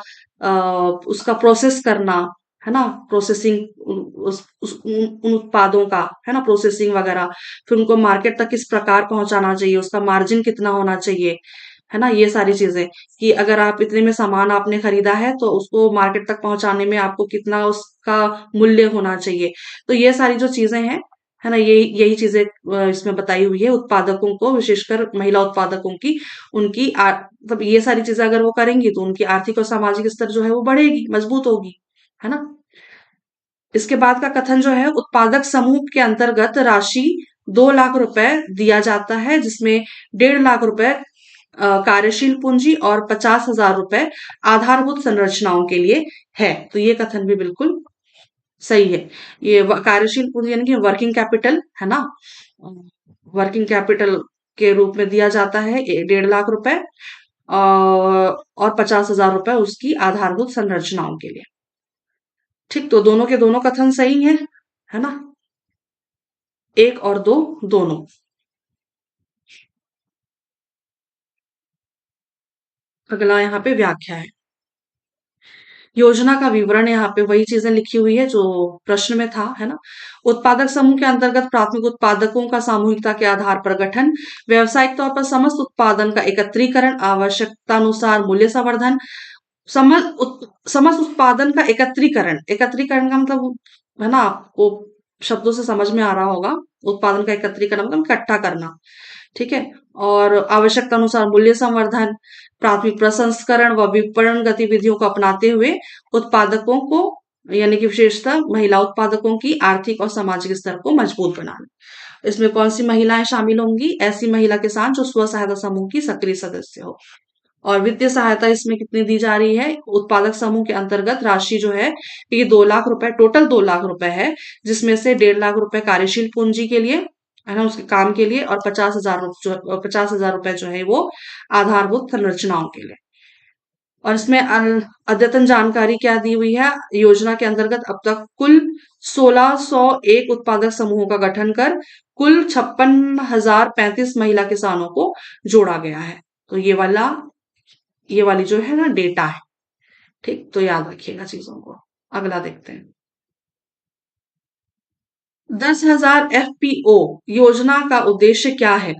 उसका प्रोसेस करना, है ना? प्रोसेसिंग उन उत्पादों का, है ना? प्रोसेसिंग वगैरह, फिर उनको मार्केट तक किस प्रकार पहुंचाना चाहिए, उसका मार्जिन कितना होना चाहिए, है ना? ये सारी चीजें, कि अगर आप इतने में सामान आपने खरीदा है तो उसको मार्केट तक पहुंचाने में आपको कितना उसका मूल्य होना चाहिए। तो ये सारी जो चीजें हैं, है ना, यही यही चीजें इसमें बताई हुई है उत्पादकों को, विशेषकर महिला उत्पादकों की, उनकी मतलब ये सारी चीजें अगर वो करेंगी तो उनकी आर्थिक और सामाजिक स्तर जो है वो बढ़ेगी, मजबूत होगी, है ना? इसके बाद का कथन जो है, उत्पादक समूह के अंतर्गत राशि 2 लाख रुपए दिया जाता है, जिसमें 1.5 लाख रुपए कार्यशील पूंजी और 50,000 रुपए आधारभूत संरचनाओं के लिए है। तो ये कथन भी बिल्कुल सही है। ये कार्यशील पूंजी यानी कि वर्किंग कैपिटल, है ना? वर्किंग कैपिटल के रूप में दिया जाता है 1.5 लाख रुपए, और 50,000 रुपए उसकी आधारभूत संरचनाओं के लिए। ठीक, तो दोनों के दोनों कथन सही हैं, है ना? एक और दो दोनों। अगला यहाँ पे व्याख्या है। योजना का विवरण, यहाँ पे वही चीजें लिखी हुई है जो प्रश्न में था, है ना? उत्पादक समूह के अंतर्गत प्राथमिक उत्पादकों का सामूहिकता के आधार पर गठन, व्यावसायिक तौर पर समस्त उत्पादन का एकत्रीकरण, आवश्यकता अनुसार मूल्य संवर्धन, समस्त उत्पादन का एकत्रीकरण, एकत्रीकरण का मतलब, है ना, आपको शब्दों से समझ में आ रहा होगा। उत्पादन का एकत्रीकरण मतलब इकट्ठा करना, ठीक है? और आवश्यकता अनुसार मूल्य संवर्धन, प्राथमिक प्रसंस्करण व विपणन गतिविधियों को अपनाते हुए उत्पादकों को, यानी कि विशेषतः महिला उत्पादकों की आर्थिक और सामाजिक स्तर को मजबूत बनाना। इसमें कौन सी महिलाएं शामिल होंगी? ऐसी महिला किसान जो स्व सहायता समूह की सक्रिय सदस्य हो। और वित्तीय सहायता इसमें कितनी दी जा रही है? उत्पादक समूह के अंतर्गत राशि जो है, ये 2 लाख रुपए, टोटल 2 लाख रुपए है, जिसमें से 1.5 लाख रुपए कार्यशील पूंजी के लिए, है ना, उसके काम के लिए, और 50,000 रुपए जो है वो आधारभूत संरचनाओं के लिए। और इसमें अद्यतन जानकारी क्या दी हुई है? योजना के अंतर्गत अब तक कुल 1601 उत्पादक समूहों का गठन कर कुल 56,035 महिला किसानों को जोड़ा गया है। तो ये वाली जो है ना डेटा है। ठीक, तो याद रखिएगा चीजों को। अगला देखते हैं। 10,000 एफपीओ योजना का उद्देश्य क्या है?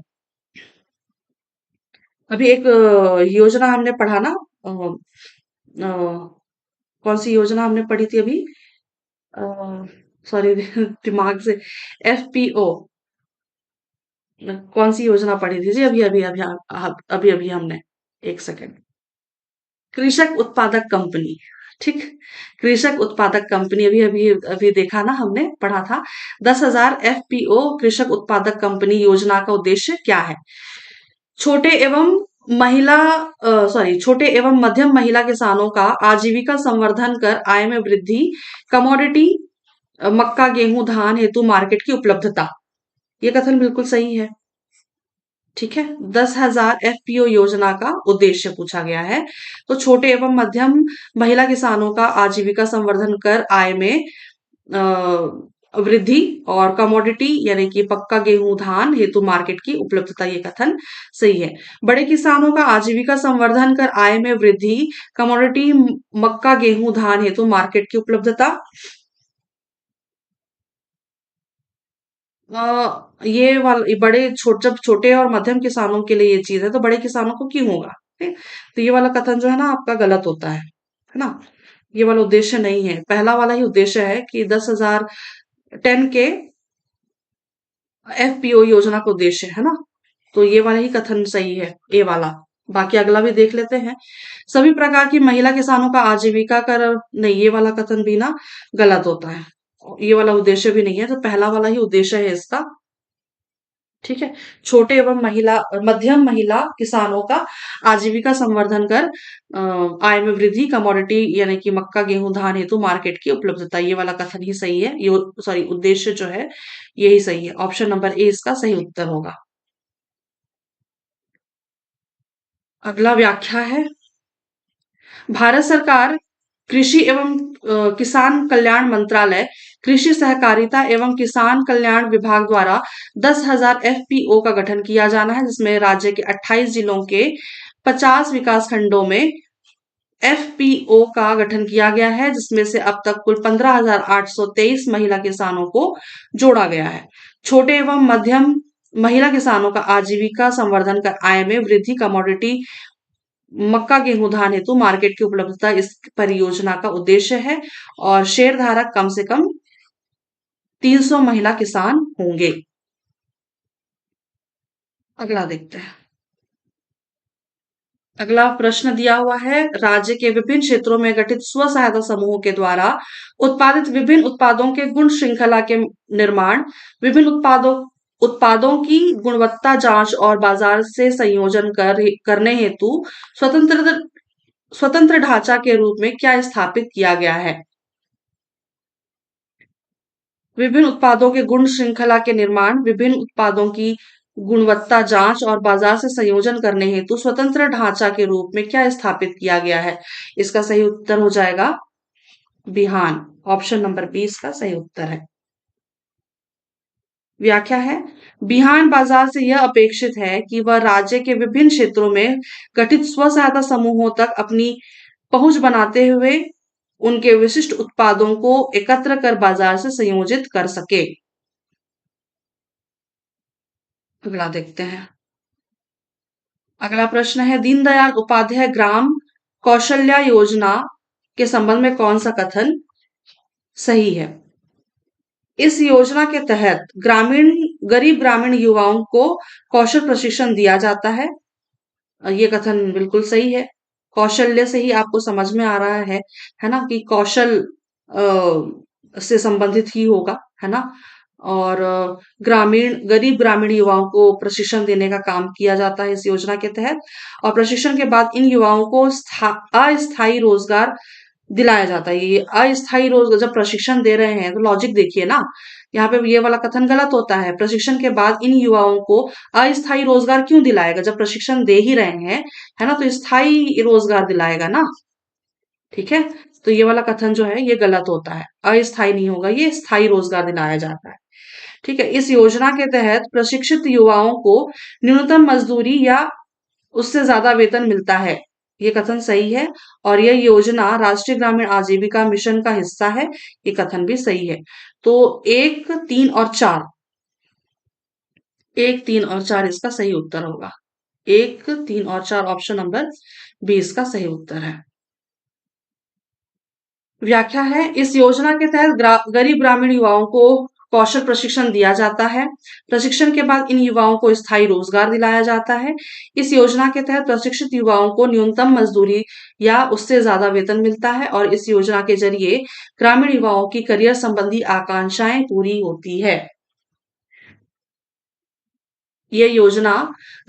अभी एक योजना हमने पढ़ा ना, अ, कौन सी योजना हमने पढ़ी थी अभी? सॉरी दिमाग से। एफपीओ, कौन सी योजना पढ़ी थी जी? अभी अभी अभी अभी अभी हमने, एक सेकेंड। कृषक उत्पादक कंपनी, ठीक, कृषक उत्पादक कंपनी अभी अभी अभी देखा ना, हमने पढ़ा था। 10,000 एफपीओ कृषक उत्पादक कंपनी योजना का उद्देश्य क्या है? छोटे एवं छोटे एवं मध्यम महिला किसानों का आजीविका संवर्धन कर आय में वृद्धि, कमोडिटी, मक्का गेहूं धान हेतु मार्केट की उपलब्धता। ये कथन बिल्कुल सही है, ठीक है? 10,000 एफपीओ योजना का उद्देश्य पूछा गया है, तो छोटे एवं मध्यम महिला किसानों का आजीविका संवर्धन कर आय में वृद्धि, और कमोडिटी यानी कि पक्का गेहूं धान हेतु मार्केट की उपलब्धता, ये कथन सही है। बड़े किसानों का आजीविका संवर्धन कर आय में वृद्धि, कमोडिटी मक्का गेहूं धान हेतु मार्केट की उपलब्धता, ये वाला, ये बड़े जब छोटे और मध्यम किसानों के लिए ये चीज है तो बड़े किसानों को क्यों होगा? ठीक? तो ये वाला कथन जो है ना आपका गलत होता है ना? ये वाला उद्देश्य नहीं है, पहला वाला ही उद्देश्य है कि 10,000 10 के एफपीओ योजना का उद्देश्य है ना? तो ये वाला ही कथन सही है, ए वाला। बाकी अगला भी देख लेते हैं। सभी प्रकार की महिला किसानों का आजीविका कर, नहीं, ये वाला कथन भी ना गलत होता है। ये वाला उद्देश्य भी नहीं है, तो पहला वाला ही उद्देश्य है इसका, ठीक है? छोटे एवं मध्यम महिला किसानों का आजीविका संवर्धन कर आय में वृद्धि, कमोडिटी यानी कि मक्का गेहूं धान हेतु मार्केट की उपलब्धता, ये वाला कथन ही सही है। ये सॉरी, उद्देश्य जो है यही सही है। ऑप्शन नंबर ए इसका सही उत्तर होगा। अगला व्याख्या है। भारत सरकार कृषि एवं किसान कल्याण मंत्रालय, कृषि सहकारिता एवं किसान कल्याण विभाग द्वारा 10,000 एफपीओ का गठन किया जाना है, जिसमें राज्य के 28 जिलों के 50 विकास खंडों में एफपीओ का गठन किया गया है, जिसमें से अब तक कुल 15,823 महिला किसानों को जोड़ा गया है। छोटे एवं मध्यम महिला किसानों का आजीविका संवर्धन कर आय में वृद्धि, कमोडिटी मक्का गेहूं धान हेतु मार्केट की उपलब्धता इस परियोजना का उद्देश्य है और शेयर धारक कम से कम 300 महिला किसान होंगे। अगला देखते हैं। अगला प्रश्न दिया हुआ है, राज्य के विभिन्न क्षेत्रों में गठित स्व सहायता समूहों के द्वारा उत्पादित विभिन्न उत्पादों के गुण श्रृंखला के निर्माण, विभिन्न उत्पादों की गुणवत्ता जांच और बाजार से संयोजन करने हेतु स्वतंत्र स्वतंत्र ढांचा के रूप में क्या स्थापित किया गया है? विभिन्न उत्पादों के गुण श्रृंखला के निर्माण, विभिन्न उत्पादों की गुणवत्ता जांच और बाजार से संयोजन करने हेतु स्वतंत्र ढांचा के रूप में क्या स्थापित किया गया है? इसका सही उत्तर हो जाएगा बिहान। ऑप्शन नंबर 20 का सही उत्तर है। व्याख्या है, बिहान बाजार से यह अपेक्षित है कि वह राज्य के विभिन्न क्षेत्रों में गठित स्व सहायता समूहों तक अपनी पहुंच बनाते हुए उनके विशिष्ट उत्पादों को एकत्र कर बाजार से संयोजित कर सके। अगला देखते हैं। अगला प्रश्न है, दीनदयाल उपाध्याय ग्राम कौशल्या योजना के संबंध में कौन सा कथन सही है? इस योजना के तहत गरीब ग्रामीण युवाओं को कौशल प्रशिक्षण दिया जाता है। ये कथन बिल्कुल सही है। कौशल्य से ही आपको समझ में आ रहा है ना, कि कौशल से संबंधित ही होगा, है ना। और गरीब ग्रामीण युवाओं को प्रशिक्षण देने का काम किया जाता है इस योजना के तहत, और प्रशिक्षण के बाद इन युवाओं को अस्थायी रोजगार दिलाया जाता है। ये अस्थायी रोजगार जब प्रशिक्षण दे रहे हैं तो लॉजिक देखिए ना, यहाँ पे ये वाला कथन गलत होता है। प्रशिक्षण के बाद इन युवाओं को अस्थायी रोजगार क्यों दिलाएगा? जब प्रशिक्षण दे ही रहे हैं, है ना, तो स्थायी रोजगार दिलाएगा ना। ठीक है, तो ये वाला कथन जो है ये गलत होता है, अस्थायी नहीं होगा, ये स्थायी रोजगार दिलाया जाता है। ठीक है, इस योजना के तहत प्रशिक्षित युवाओं को न्यूनतम मजदूरी या उससे ज्यादा वेतन मिलता है। ये कथन सही है, और यह योजना राष्ट्रीय ग्रामीण आजीविका मिशन का हिस्सा है। ये कथन भी सही है। तो 1, 3 और 4, 1, 3 और 4 इसका सही उत्तर होगा। 1, 3 और 4 ऑप्शन नंबर 20 का सही उत्तर है। व्याख्या है, इस योजना के तहत गरीब ग्रामीण युवाओं को कौशल प्रशिक्षण दिया जाता है। प्रशिक्षण के बाद इन युवाओं को स्थायी रोजगार दिलाया जाता है। इस योजना के तहत प्रशिक्षित युवाओं को न्यूनतम मजदूरी या उससे ज्यादा वेतन मिलता है, और इस योजना के जरिए ग्रामीण युवाओं की करियर संबंधी आकांक्षाएं पूरी होती है। यह योजना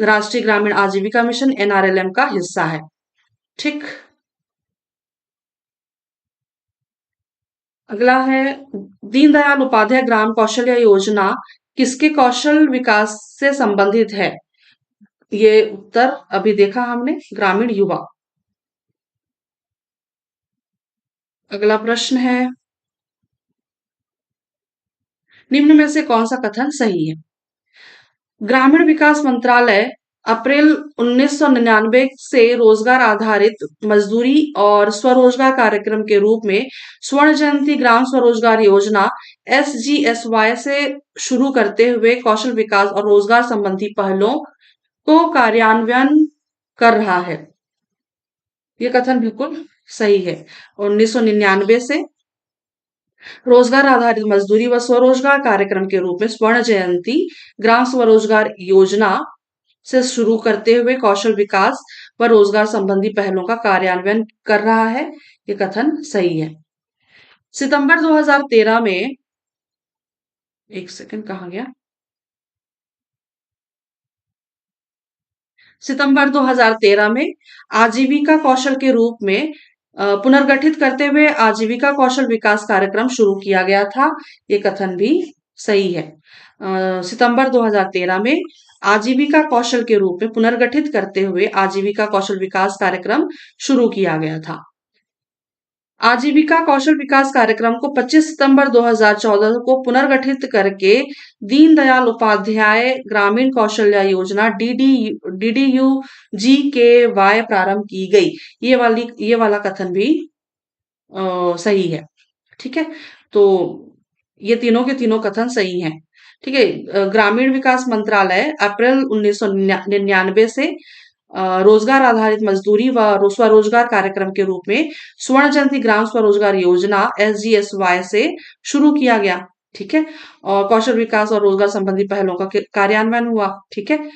राष्ट्रीय ग्रामीण आजीविका मिशन एनआरएलएम का हिस्सा है। ठीक, अगला है, दीनदयाल उपाध्याय ग्राम कौशल्य योजना किसके कौशल विकास से संबंधित है? ये उत्तर अभी देखा हमने, ग्रामीण युवा। अगला प्रश्न है, निम्न में से कौन सा कथन सही है? ग्रामीण विकास मंत्रालय अप्रैल 1999 से रोजगार आधारित मजदूरी और स्वरोजगार कार्यक्रम के रूप में स्वर्ण जयंती ग्राम स्वरोजगार योजना SGSY से शुरू करते हुए कौशल विकास और रोजगार संबंधी पहलों को कार्यान्वयन कर रहा है। ये कथन बिल्कुल सही है। 1999 से रोजगार आधारित मजदूरी व स्वरोजगार कार्यक्रम के रूप में स्वर्ण जयंती ग्राम स्वरोजगार योजना से शुरू करते हुए कौशल विकास व रोजगार संबंधी पहलों का कार्यान्वयन कर रहा है। ये कथन सही है। सितंबर 2013 में, एक सेकंड कहाँ गया, सितंबर 2013 में आजीविका कौशल के रूप में पुनर्गठित करते हुए आजीविका कौशल विकास कार्यक्रम शुरू किया गया था। ये कथन भी सही है। सितंबर 2013 में आजीविका कौशल के रूप में पुनर्गठित करते हुए आजीविका कौशल विकास कार्यक्रम शुरू किया गया था। आजीविका कौशल विकास कार्यक्रम को 25 सितंबर 2014 को पुनर्गठित करके दीनदयाल उपाध्याय ग्रामीण कौशल्य योजना डीडीयू जीकेवाई प्रारंभ की गई। ये वाला कथन भी सही है। ठीक है, तो ये तीनों के तीनों कथन सही हैं। ठीक है, ग्रामीण विकास मंत्रालय अप्रैल 1999 से रोजगार आधारित मजदूरी व स्वरोजगार कार्यक्रम के रूप में स्वर्ण जयंती ग्राम स्वरोजगार योजना SGSY से शुरू किया गया। ठीक है, और कौशल विकास और रोजगार संबंधी पहलों का कार्यान्वयन हुआ। ठीक है,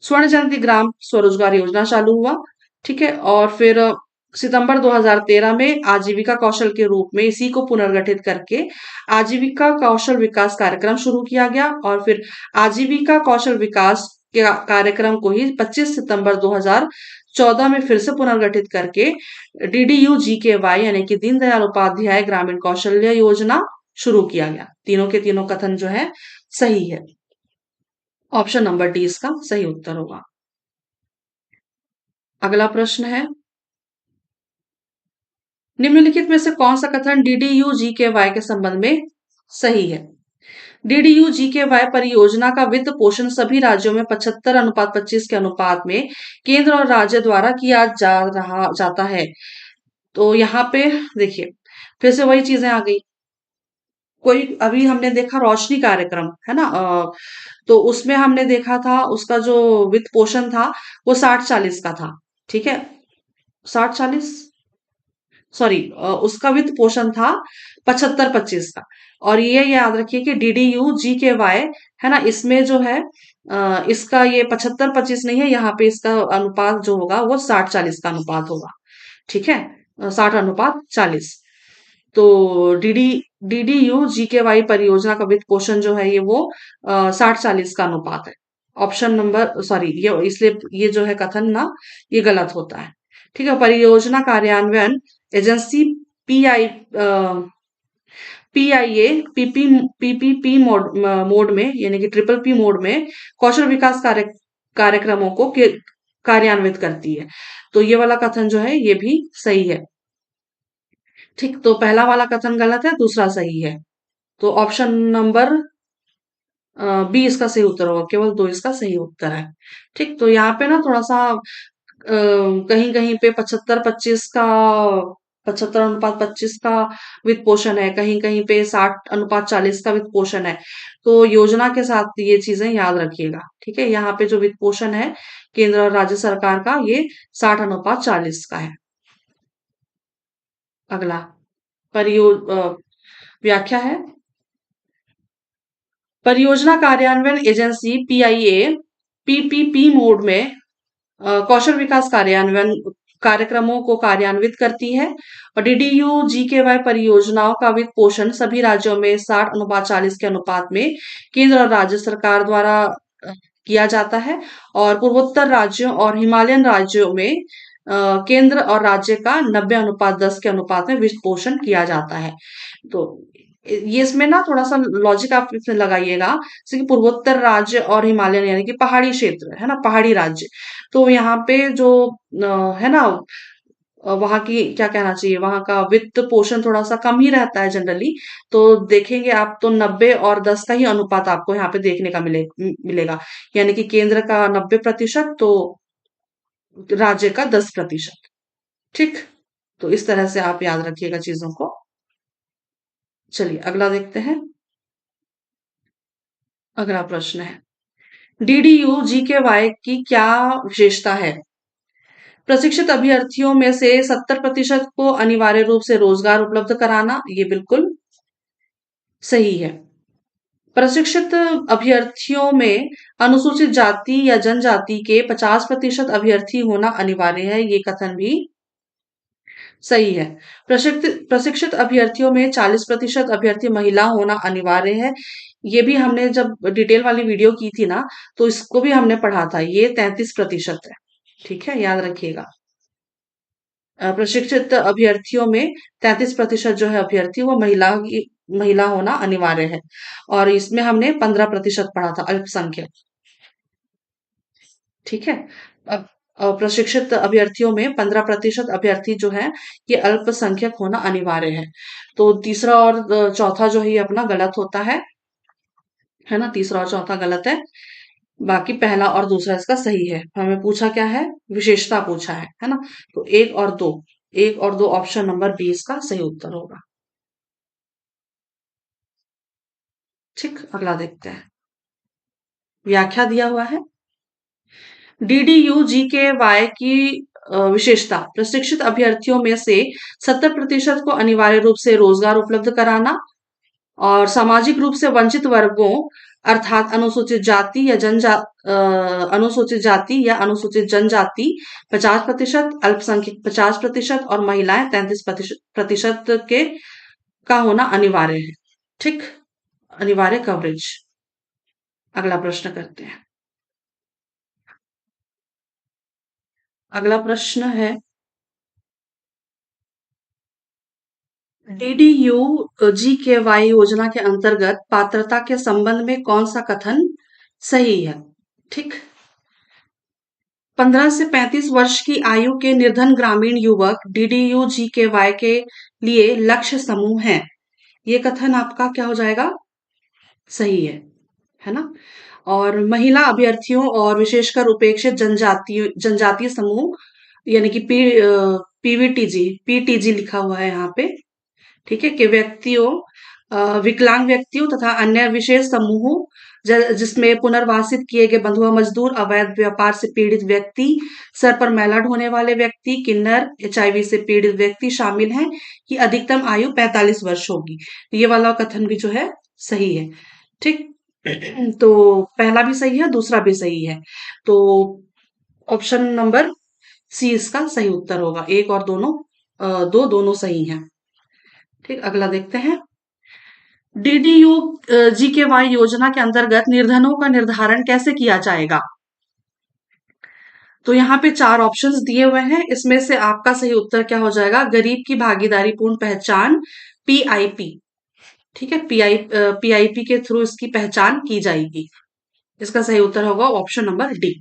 स्वर्ण जयंती ग्राम स्वरोजगार योजना चालू हुआ। ठीक है, और फिर सितंबर 2013 में आजीविका कौशल के रूप में इसी को पुनर्गठित करके आजीविका कौशल विकास कार्यक्रम शुरू किया गया, और फिर आजीविका कौशल विकास के कार्यक्रम को ही 25 सितंबर 2014 में फिर से पुनर्गठित करके डीडीयू जीकेवाई यानी कि दीनदयाल उपाध्याय ग्रामीण कौशल्य योजना शुरू किया गया। तीनों के तीनों कथन जो है सही है। ऑप्शन नंबर डी इसका सही उत्तर होगा। अगला प्रश्न है, निम्नलिखित में से कौन सा कथन डीडीयू जीकेवाई के संबंध में सही है? डीडीयू जीकेवाई परियोजना का वित्त पोषण सभी राज्यों में 75:25 के अनुपात में केंद्र और राज्य द्वारा किया जाता है। तो यहाँ पे देखिए फिर से वही चीजें आ गई। कोई अभी हमने देखा रोशनी कार्यक्रम है ना, तो उसमें हमने देखा था उसका जो वित्त पोषण था वो 60-40 का था। ठीक है, 60-40 सॉरी, उसका वित्त पोषण था 75-25 का। और ये याद रखिए कि डीडीयू जीकेवाई है ना, इसमें जो है इसका ये 75-25 नहीं है, यहाँ पे इसका अनुपात जो होगा वो 60-40 का अनुपात होगा। ठीक है, 60:40। तो डीडीयू जीकेवाई परियोजना का वित्त पोषण जो है ये वो 60-40 का अनुपात है। ऑप्शन नंबर सॉरी, ये इसलिए ये जो है कथन ना ये गलत होता है। ठीक है, परियोजना कार्यान्वयन agency pi PIA PPP mode में यानी कि ट्रिपल पी मोड में कौशल विकास कार्यक्रमों को कार्यान्वित करती है। तो ये वाला कथन जो है ये भी सही है। ठीक, तो पहला वाला कथन गलत है, दूसरा सही है। तो ऑप्शन नंबर बी इसका सही उत्तर होगा, केवल दो इसका सही उत्तर है। ठीक, तो यहाँ पे ना थोड़ा सा कहीं कहीं पे 75:25 का वित्त पोषण है, कहीं कहीं पे 60:40 का वित्त पोषण है। तो योजना के साथ ये चीजें याद रखिएगा। ठीक है, यहाँ पे जो वित्त पोषण है केंद्र और राज्य सरकार का ये 60:40 का है। अगला व्याख्या है, परियोजना कार्यान्वयन एजेंसी पीआईए पीपीपी मोड में कौशल विकास कार्यान्वयन कार्यक्रमों को कार्यान्वित करती है, और डीडीयू जीकेवाई परियोजनाओं का वित्त पोषण सभी राज्यों में 60:40 के अनुपात में केंद्र और राज्य सरकार द्वारा किया जाता है, और पूर्वोत्तर राज्यों और हिमालयन राज्यों में केंद्र और राज्य का 90:10 के अनुपात में वित्त पोषण किया जाता है। तो ये इसमें ना थोड़ा सा लॉजिक आप इसमें लगाइएगा, जैसे कि पूर्वोत्तर राज्य और हिमालयन यानी कि पहाड़ी क्षेत्र है ना, पहाड़ी राज्य। तो यहाँ पे जो है ना वहाँ की क्या कहना चाहिए, वहाँ का वित्त पोषण थोड़ा सा कम ही रहता है जनरली। तो देखेंगे आप तो 90:10 का ही अनुपात आपको यहाँ पे देखने का मिलेगा, यानी कि केंद्र का 90% तो राज्य का 10%। ठीक, तो इस तरह से आप याद रखिएगा चीजों को। चलिए अगला देखते हैं। अगला प्रश्न है, डीडीयू जीकेवाई की क्या विशेषता है? प्रशिक्षित अभ्यर्थियों में से 70% को अनिवार्य रूप से रोजगार उपलब्ध कराना, ये बिल्कुल सही है। प्रशिक्षित अभ्यर्थियों में अनुसूचित जाति या जनजाति के 50% अभ्यर्थी होना अनिवार्य है, ये कथन भी सही है। प्रशिक्षित प्रशिक्षित अभ्यर्थियों में 40% अभ्यर्थी महिला होना अनिवार्य है। ये भी हमने जब डिटेल वाली वीडियो की थी ना, तो इसको भी हमने पढ़ा था, ये 33% है। ठीक है, याद रखिएगा। प्रशिक्षित अभ्यर्थियों में 33% जो है अभ्यर्थी वो महिला होना अनिवार्य है, और इसमें हमने 15% पढ़ा था अल्पसंख्यक। ठीक है, अब प्रशिक्षित अभ्यर्थियों में 15% अभ्यर्थी जो है ये अल्पसंख्यक होना अनिवार्य है। तो तीसरा और चौथा जो है ये अपना गलत होता है ना, तीसरा और चौथा गलत है। बाकी पहला और दूसरा इसका सही है। हमें पूछा क्या है, विशेषता पूछा है ना। तो एक और दो ऑप्शन नंबर बी इसका सही उत्तर होगा। ठीक, अगला देखते हैं। व्याख्या दिया हुआ है, डीडीयू जीकेवाई की विशेषता प्रशिक्षित अभ्यर्थियों में से 70% को अनिवार्य रूप से रोजगार उपलब्ध कराना, और सामाजिक रूप से वंचित वर्गों अर्थात अनुसूचित जाति या अनुसूचित जनजाति 50%, अल्पसंख्यक 50% और महिलाएं 33% के का होना अनिवार्य है। ठीक, अनिवार्य कवरेज। अगला प्रश्न करते हैं। अगला प्रश्न है, डीडीयू जीकेवाई योजना के अंतर्गत पात्रता के संबंध में कौन सा कथन सही है। ठीक, 15 से 35 वर्ष की आयु के निर्धन ग्रामीण युवक डीडीयू जीकेवाई के लिए लक्ष्य समूह हैं। ये कथन आपका क्या हो जाएगा, सही है ना। और महिला अभ्यर्थियों और विशेषकर उपेक्षित जनजातीय समूह यानी कि पीटीजी लिखा हुआ है यहाँ पे, ठीक है, कि व्यक्तियों विकलांग व्यक्तियों तथा अन्य विशेष समूहों जिसमें पुनर्वासित किए गए बंधुआ मजदूर, अवैध व्यापार से पीड़ित व्यक्ति, सर पर मैला ढोने वाले व्यक्ति, किन्नर, एचआईवी से पीड़ित व्यक्ति शामिल हैं कि अधिकतम आयु 45 वर्ष होगी। ये वाला कथन भी जो है सही है। ठीक, तो पहला भी सही है, दूसरा भी सही है। तो ऑप्शन नंबर सी इसका सही उत्तर होगा। एक और दोनों सही हैं। ठीक, अगला देखते हैं। डीडीयू जीकेवाई योजना के अंतर्गत निर्धनों का निर्धारण कैसे किया जाएगा। तो यहाँ पे 4 ऑप्शंस दिए हुए हैं, इसमें से आपका सही उत्तर क्या हो जाएगा, गरीब की भागीदारी पूर्ण पहचान, पीआईपी। ठीक है, पीआईपी के थ्रू इसकी पहचान की जाएगी। इसका सही उत्तर होगा ऑप्शन नंबर डी।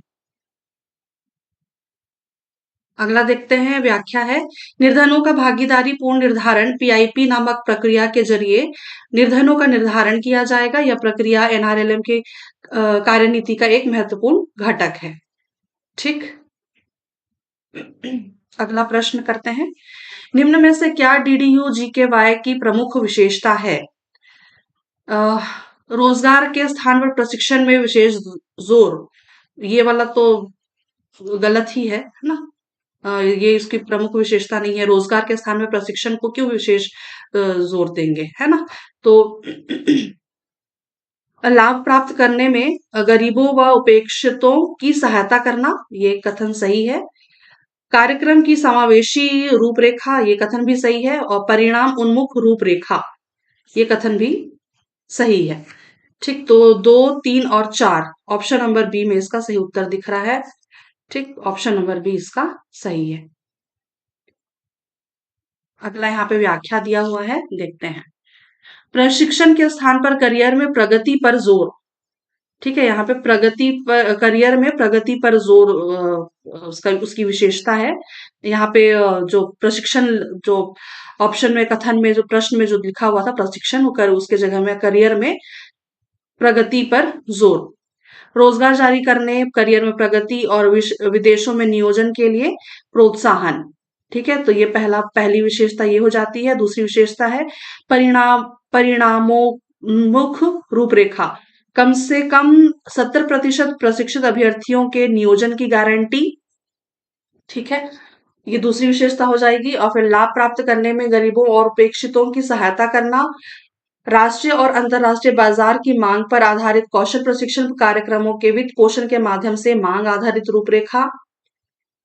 अगला देखते हैं, व्याख्या है, निर्धनों का भागीदारी पूर्ण निर्धारण पीआईपी नामक प्रक्रिया के जरिए निर्धनों का निर्धारण किया जाएगा। यह प्रक्रिया एनआरएलएम के कार्यनीति का एक महत्वपूर्ण घटक है। ठीक, अगला प्रश्न करते हैं। निम्न में से क्या डीडीयू जीकेवाई की प्रमुख विशेषता है। रोजगार के स्थान पर प्रशिक्षण में विशेष जोर, ये वाला तो गलत ही है ना। ये इसकी प्रमुख विशेषता नहीं है। रोजगार के स्थान में प्रशिक्षण को क्यों विशेष जोर देंगे, है ना। तो लाभ प्राप्त करने में गरीबों व उपेक्षितों की सहायता करना, ये कथन सही है। कार्यक्रम की समावेशी रूपरेखा, ये कथन भी सही है। और परिणाम उन्मुख रूपरेखा, ये कथन भी सही है। ठीक, तो 2, 3 और 4 ऑप्शन नंबर बी में इसका सही उत्तर दिख रहा है। ठीक, ऑप्शन नंबर बी इसका सही है। अगला यहाँ पे व्याख्या दिया हुआ है, देखते हैं। प्रशिक्षण के स्थान पर करियर में प्रगति पर जोर। ठीक है, यहाँ पे प्रगति पर, करियर में प्रगति पर जोर उसकी विशेषता है। यहाँ पे जो प्रशिक्षण, जो ऑप्शन में कथन में जो प्रश्न में जो लिखा हुआ था प्रशिक्षण, उसके जगह में करियर में प्रगति पर जोर। रोजगार जारी करने, करियर में प्रगति और विदेशों में नियोजन के लिए प्रोत्साहन। ठीक है, तो ये पहली विशेषता ये हो जाती है। दूसरी विशेषता है परिणामोन्मुख रूपरेखा, कम से कम 70% प्रशिक्षित अभ्यर्थियों के नियोजन की गारंटी। ठीक है, ये दूसरी विशेषता हो जाएगी। और फिर लाभ प्राप्त करने में गरीबों और उपेक्षितों की सहायता करना, राष्ट्रीय और अंतर्राष्ट्रीय बाजार की मांग पर आधारित कौशल प्रशिक्षण कार्यक्रमों के वित्त पोषण के माध्यम से मांग आधारित रूपरेखा।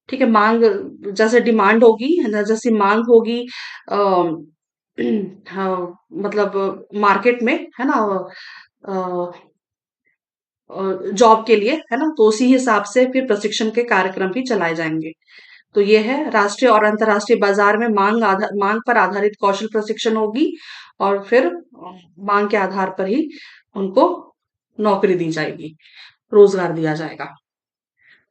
ठीक है, मांग जैसे डिमांड होगी, जैसी मांग होगी हाँ, मतलब मार्केट में, है ना, जॉब के लिए, है ना, तो उसी हिसाब से फिर प्रशिक्षण के कार्यक्रम भी चलाए जाएंगे। तो ये है, राष्ट्रीय और अंतर्राष्ट्रीय बाजार में मांग पर आधारित कौशल प्रशिक्षण होगी, और फिर मांग के आधार पर ही उनको नौकरी दी जाएगी, रोजगार दिया जाएगा।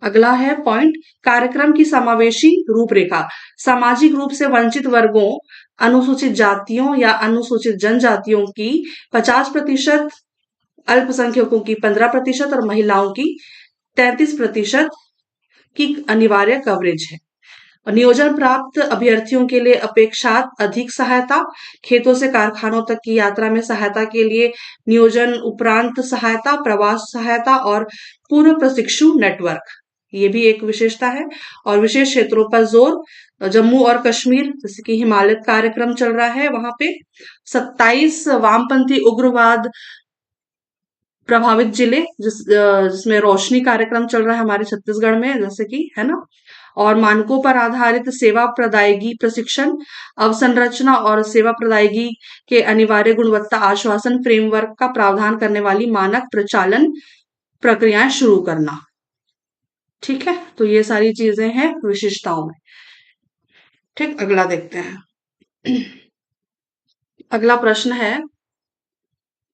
अगला है पॉइंट, कार्यक्रम की समावेशी रूपरेखा। सामाजिक रूप से वंचित वर्गों, अनुसूचित जातियों या अनुसूचित जनजातियों की 50%, अल्पसंख्यकों की 15% और महिलाओं की 33% की अनिवार्य कवरेज है। नियोजन प्राप्त अभ्यर्थियों के लिए अपेक्षात अधिक सहायता, खेतों से कारखानों तक की यात्रा में सहायता के लिए नियोजन उपरांत सहायता, प्रवास सहायता और पूर्व प्रशिक्षु नेटवर्क, ये भी एक विशेषता है। और विशेष क्षेत्रों पर जोर, जम्मू और कश्मीर जैसे कि हिमालय कार्यक्रम चल रहा है वहां पे 27 वामपंथी उग्रवाद प्रभावित जिले, जिसमें रोशनी कार्यक्रम चल रहा है हमारे छत्तीसगढ़ में जैसे कि है ना। और मानकों पर आधारित सेवा प्रदायगी प्रशिक्षण, अवसंरचना और सेवा प्रदायगी के अनिवार्य गुणवत्ता आश्वासन फ्रेमवर्क का प्रावधान करने वाली मानक प्रचालन प्रक्रियाएं शुरू करना। ठीक है, तो ये सारी चीजें हैं विशेषताओं में। ठीक, अगला देखते हैं। अगला प्रश्न है,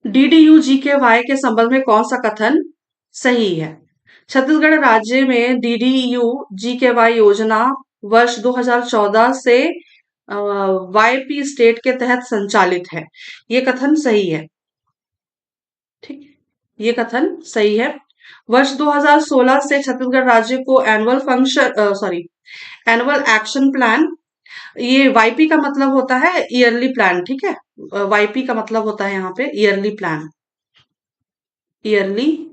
डीडीयू जीकेवाई के संबंध में कौन सा कथन सही है? छत्तीसगढ़ राज्य में डीडीयू जीकेवाई योजना वर्ष 2014 से वाईपी स्टेट के तहत संचालित है। ये कथन सही है। ठीक, ये कथन सही है। वर्ष 2016 से छत्तीसगढ़ राज्य को एनुअल एक्शन प्लान, ये वाईपी का मतलब होता है ईयरली प्लान। ठीक है, वाईपी का मतलब होता है यहाँ पे ईयरली प्लान, ईयरली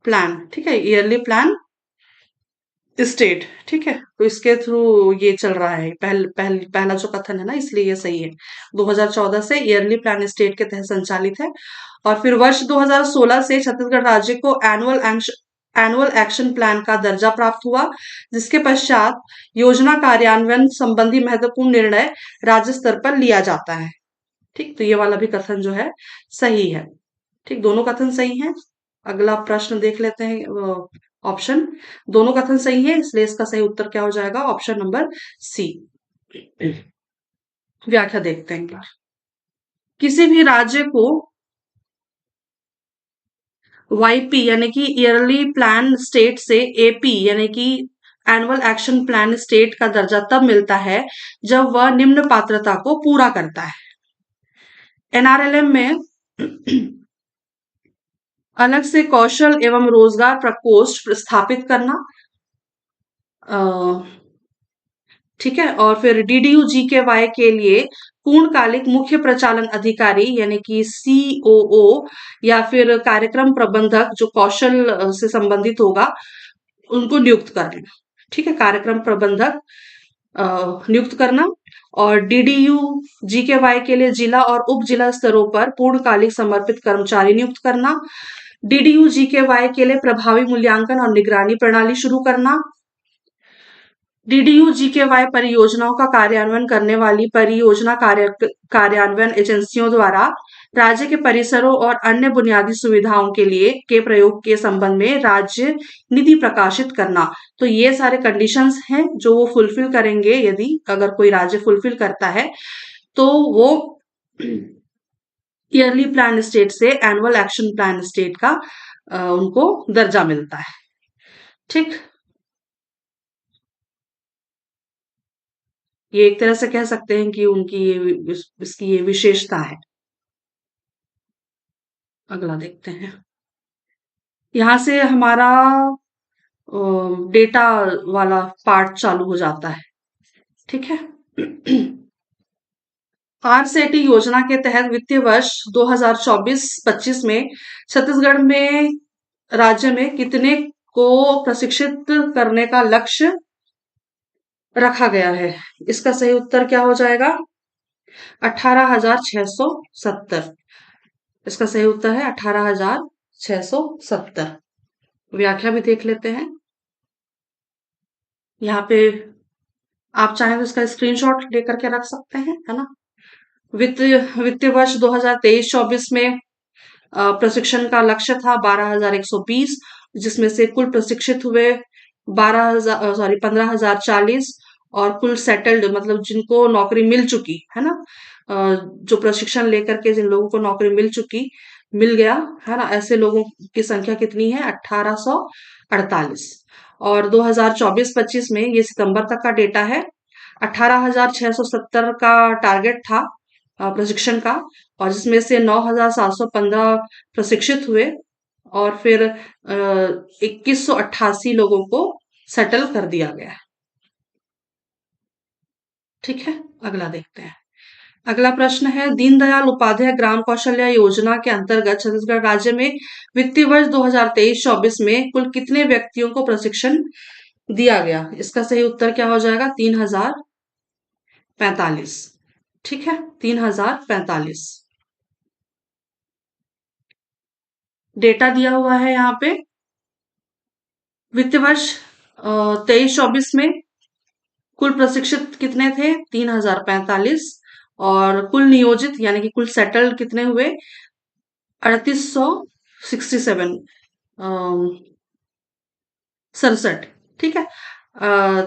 प्लान। ठीक है, ईयरली प्लान स्टेट। ठीक है, तो इसके थ्रू ये चल रहा है। पहला जो कथन है ना, इसलिए ये सही है। 2014 से ईयरली प्लान स्टेट के तहत संचालित है। और फिर वर्ष 2016 से छत्तीसगढ़ राज्य को एनुअल एक्शन प्लान का दर्जा प्राप्त हुआ, जिसके पश्चात योजना कार्यान्वयन संबंधी महत्वपूर्ण निर्णय राज्य स्तर पर लिया जाता है। ठीक, तो ये वाला भी कथन जो है सही है। ठीक, दोनों कथन सही हैं। अगला प्रश्न देख लेते हैं। ऑप्शन, दोनों कथन सही है, इसलिए इसका सही उत्तर क्या हो जाएगा? Option number C. व्याख्या देखते हैं एक बार। किसी भी राज्य को वाईपी यानी कि ईयरली प्लान स्टेट से एपी यानी कि एनुअल एक्शन प्लान स्टेट का दर्जा तब मिलता है जब वह निम्न पात्रता को पूरा करता है। एनआरएलएम में अलग से कौशल एवं रोजगार प्रकोष्ठ स्थापित करना, ठीक है। और फिर डीडीयू जीकेवाई के लिए पूर्णकालिक मुख्य प्रचालन अधिकारी यानी कि सीओओ या फिर कार्यक्रम प्रबंधक जो कौशल से संबंधित होगा, उनको नियुक्त करना। ठीक है, कार्यक्रम प्रबंधक नियुक्त करना। और डीडीयू जीकेवाई के लिए जिला और उप जिला स्तरों पर पूर्णकालिक समर्पित कर्मचारी नियुक्त करना। डीडीयू जीकेवाई के लिए प्रभावी मूल्यांकन और निगरानी प्रणाली शुरू करना। डीडीयू जीकेवाई परियोजनाओं का कार्यान्वयन करने वाली परियोजना कार्यान्वयन एजेंसियों द्वारा राज्य के परिसरों और अन्य बुनियादी सुविधाओं के लिए के प्रयोग के संबंध में राज्य नीति प्रकाशित करना। तो ये सारे कंडीशंस हैं जो वो फुलफिल करेंगे। यदि अगर कोई राज्य फुलफिल करता है तो वो ईयरली प्लान स्टेट से एनुअल एक्शन प्लान स्टेट का उनको दर्जा मिलता है। ठीक, ये एक तरह से कह सकते हैं कि उनकी इसकी ये विशेषता है। अगला देखते हैं। यहां से हमारा डेटा वाला पार्ट चालू हो जाता है। ठीक है। आरसेटी योजना के तहत वित्तीय वर्ष 2024-25 में छत्तीसगढ़ में राज्य में कितने को प्रशिक्षित करने का लक्ष्य रखा गया है? इसका सही उत्तर क्या हो जाएगा? 18,670। इसका सही उत्तर है 18,670। व्याख्या भी देख लेते हैं। यहाँ पे आप चाहें तो इसका स्क्रीनशॉट लेकर के रख सकते हैं, है ना। वित्तीय वर्ष 2023-24 में प्रशिक्षण का लक्ष्य था 12,120, जिसमें से कुल प्रशिक्षित हुए 15,040 और कुल सेटल्ड मतलब जिनको नौकरी मिल चुकी है ना, जो प्रशिक्षण लेकर के जिन लोगों को नौकरी मिल चुकी मिल गया, है ना? ऐसे लोगों की संख्या कितनी है? 1848। और 2024-25 में, ये सितंबर तक का डेटा है, 18,670 का टारगेट था प्रशिक्षण का, और जिसमें से 9,715 प्रशिक्षित हुए, और फिर 2188 लोगों को सेटल कर दिया गया है। ठीक है, अगला देखते हैं। अगला प्रश्न है, दीनदयाल उपाध्याय ग्राम कौशल्या योजना के अंतर्गत छत्तीसगढ़ राज्य में वित्तीय वर्ष 2023-24 में कुल कितने व्यक्तियों को प्रशिक्षण दिया गया? इसका सही उत्तर क्या हो जाएगा? 3045। ठीक है, 3045 डेटा दिया हुआ है यहाँ पे। वित्तीय वर्ष 23-24 में कुल प्रशिक्षित कितने थे? 3045। और कुल नियोजित यानी कि कुल सेटल्ड कितने हुए? 3867, 67। ठीक है,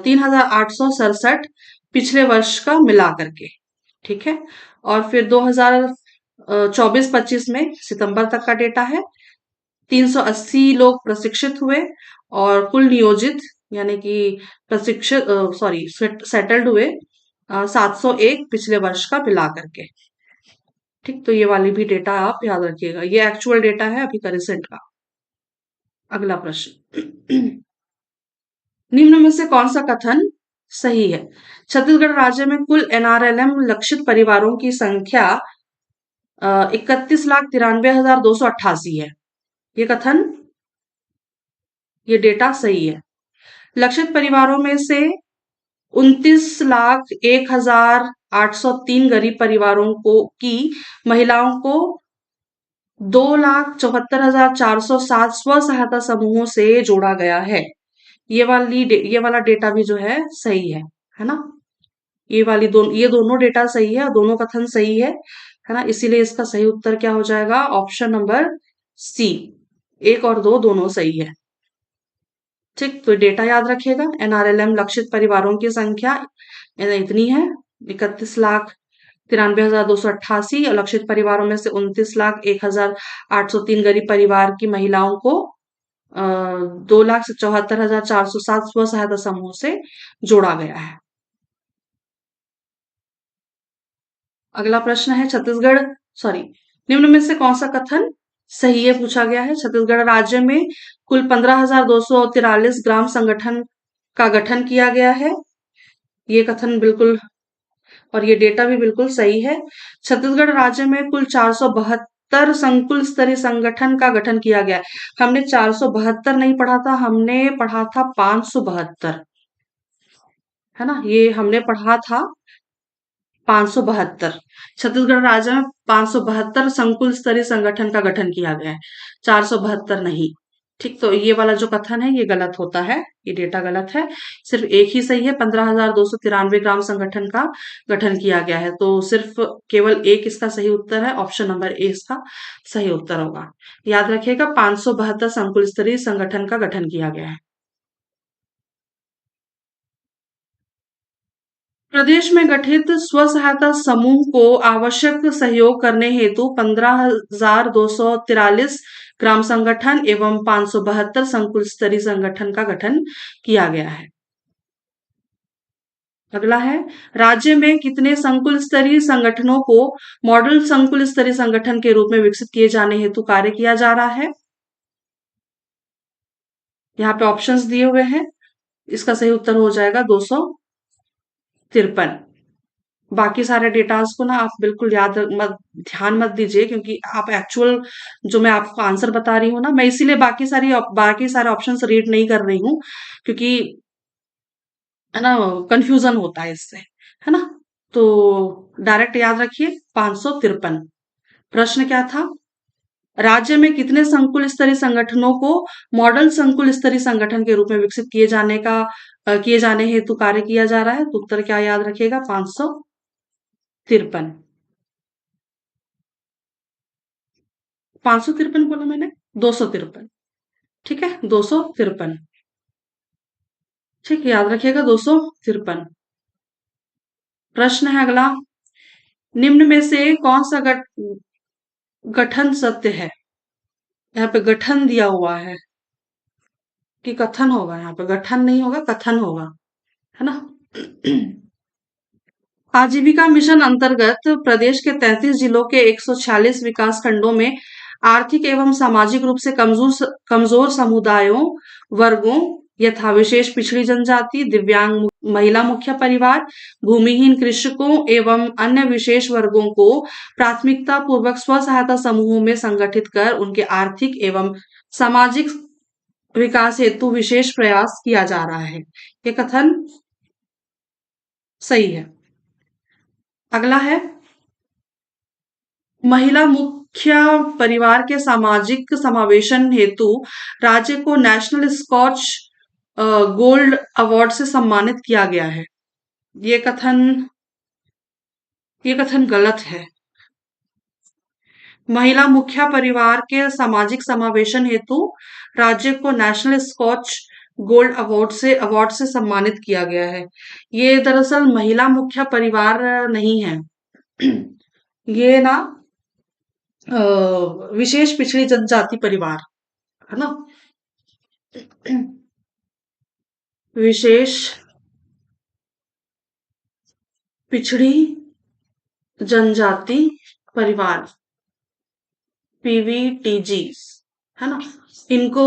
3867 पिछले वर्ष का मिला करके। ठीक है, और फिर 2024-25 में सितंबर तक का डेटा है, 380 लोग प्रशिक्षित हुए, और कुल नियोजित यानी कि प्रशिक्षित, सॉरी, सेटल्ड हुए 701 पिछले वर्ष का मिला करके। ठीक, तो ये वाली भी डेटा आप याद रखिएगा, ये एक्चुअल डेटा है अभी का, रिसेंट का। अगला प्रश्न, निम्न में से कौन सा कथन सही है? छत्तीसगढ़ राज्य में कुल एनआरएलएम लक्षित परिवारों की संख्या 31,93,288 है। ये कथन, ये डेटा सही है। लक्षित परिवारों में से 29,01,803 गरीब परिवारों को की महिलाओं को 2,74,407 स्व सहायता समूहों से जोड़ा गया है। ये वाला डेटा भी जो है सही है ना? ये दोनों डेटा सही है, और दोनों कथन सही है ना? इसीलिए इसका सही उत्तर क्या हो जाएगा? ऑप्शन नंबर सी, एक और दो दोनों सही है। ठीक, तो डेटा याद रखिएगा, एनआरएलएम लक्षित परिवारों की संख्या इतनी है, 31,93,288, और लक्षित परिवारों में से 29,01,803 गरीब परिवार की महिलाओं को 2,74,407 स्व सहायता समूह से जोड़ा गया है। अगला प्रश्न है, छत्तीसगढ़, सॉरी, निम्न में से कौन सा कथन सही है पूछा गया है? छत्तीसगढ़ राज्य में कुल 15,243 ग्राम संगठन का गठन किया गया है। ये कथन बिल्कुल, और ये डेटा भी बिल्कुल सही है। छत्तीसगढ़ राज्य में कुल 472 संकुल स्तरीय संगठन का गठन किया गया है। हमने 472 नहीं पढ़ा था, हमने पढ़ा था 572, है ना? ये हमने पढ़ा था 572। छत्तीसगढ़ राज्य में 572 संकुल स्तरीय संगठन का गठन किया गया है, 472 नहीं। ठीक, तो ये वाला जो कथन है ये गलत होता है, ये डेटा गलत है। सिर्फ एक ही सही है, 15,293 ग्राम संगठन का गठन किया गया है, तो सिर्फ केवल एक इसका सही उत्तर है, ऑप्शन नंबर ए इसका सही उत्तर होगा। याद रखिएगा, 572 संकुल स्तरीय संगठन का गठन किया गया है। प्रदेश में गठित स्व सहायता समूह को आवश्यक सहयोग करने हेतु 15,243 ग्राम संगठन एवं 572 संकुल स्तरीय संगठन का गठन किया गया है। अगला है, राज्य में कितने संकुल स्तरीय संगठनों को मॉडल संकुल स्तरीय संगठन के रूप में विकसित किए जाने हेतु कार्य किया जा रहा है? यहाँ पे ऑप्शंस दिए हुए हैं, इसका सही उत्तर हो जाएगा 253। बाकी सारे डेटास को ना आप बिल्कुल ध्यान मत दीजिए, क्योंकि आप एक्चुअल जो मैं आपको आंसर बता रही हूँ ना, मैं इसीलिए बाकी सारे ऑप्शंस रीड नहीं कर रही हूँ, क्योंकि है ना, कंफ्यूजन होता है इससे, है ना? तो डायरेक्ट याद रखिए, 553। प्रश्न क्या था? राज्य में कितने संकुल स्तरीय संगठनों को मॉडल संकुल स्तरीय संगठन के रूप में विकसित किए जाने हेतु कार्य किया जा रहा है? तो उत्तर क्या याद रखिएगा? 553। 553 बोला मैंने, 253। ठीक है, 253। ठीक है, याद रखिएगा, 253। प्रश्न है अगला, निम्न में से कौन सा गठन सत्य है। यहाँ पे गठन दिया हुआ है कि कथन होगा, यहाँ पे गठन नहीं होगा, कथन होगा, है ना। आजीविका मिशन अंतर्गत प्रदेश के 33 जिलों के 146 विकास खंडों में आर्थिक एवं सामाजिक रूप से कमजोर समुदायों, वर्गों यथा विशेष पिछड़ी जनजाति, दिव्यांग महिला मुखिया परिवार, भूमिहीन कृषकों एवं अन्य विशेष वर्गों को प्राथमिकता पूर्वक स्व सहायता समूहों में संगठित कर उनके आर्थिक एवं सामाजिक विकास हेतु विशेष प्रयास किया जा रहा है। ये कथन सही है। अगला है, महिला मुखिया परिवार के सामाजिक समावेशन हेतु राज्य को नेशनल स्कॉच गोल्ड अवार्ड से सम्मानित किया गया है। ये कथन ये कथन गलत है। महिला मुखिया परिवार के सामाजिक समावेशन हेतु राज्य को नेशनल स्कॉच गोल्ड अवार्ड से सम्मानित किया गया है। ये दरअसल महिला मुखिया परिवार नहीं है। ये ना विशेष पिछड़ी जनजाति परिवार है ना। विशेष पिछड़ी जनजाति परिवार, पीवीटीजी, है ना। इनको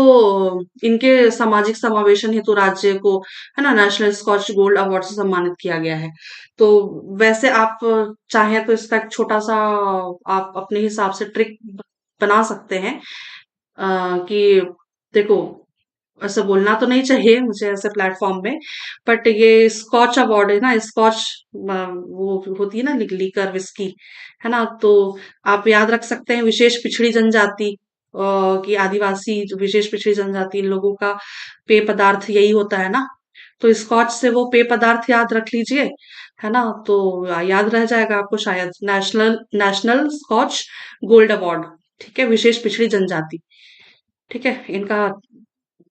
इनके सामाजिक समावेशन हेतु राज्य को, है ना, नेशनल स्कॉच गोल्ड अवार्ड से सम्मानित किया गया है। तो वैसे आप चाहें तो इसका एक छोटा सा आप अपने हिसाब से ट्रिक बना सकते हैं कि देखो, ऐसे बोलना तो नहीं चाहिए मुझे ऐसे प्लेटफॉर्म में, बट ये स्कॉच अवार्ड है ना, स्कॉच वो होती है ना लीकर विस्की, है ना। तो आप याद रख सकते हैं विशेष पिछड़ी जनजाति की आदिवासी जो विशेष पिछड़ी जनजाति इन लोगों का पेय पदार्थ यही होता है ना। तो स्कॉच से वो पेय पदार्थ याद रख लीजिए, है ना। तो याद रह जाएगा आपको शायद, national national Skoch gold award, ठीक है, विशेष पिछड़ी जनजाति, ठीक है। इनका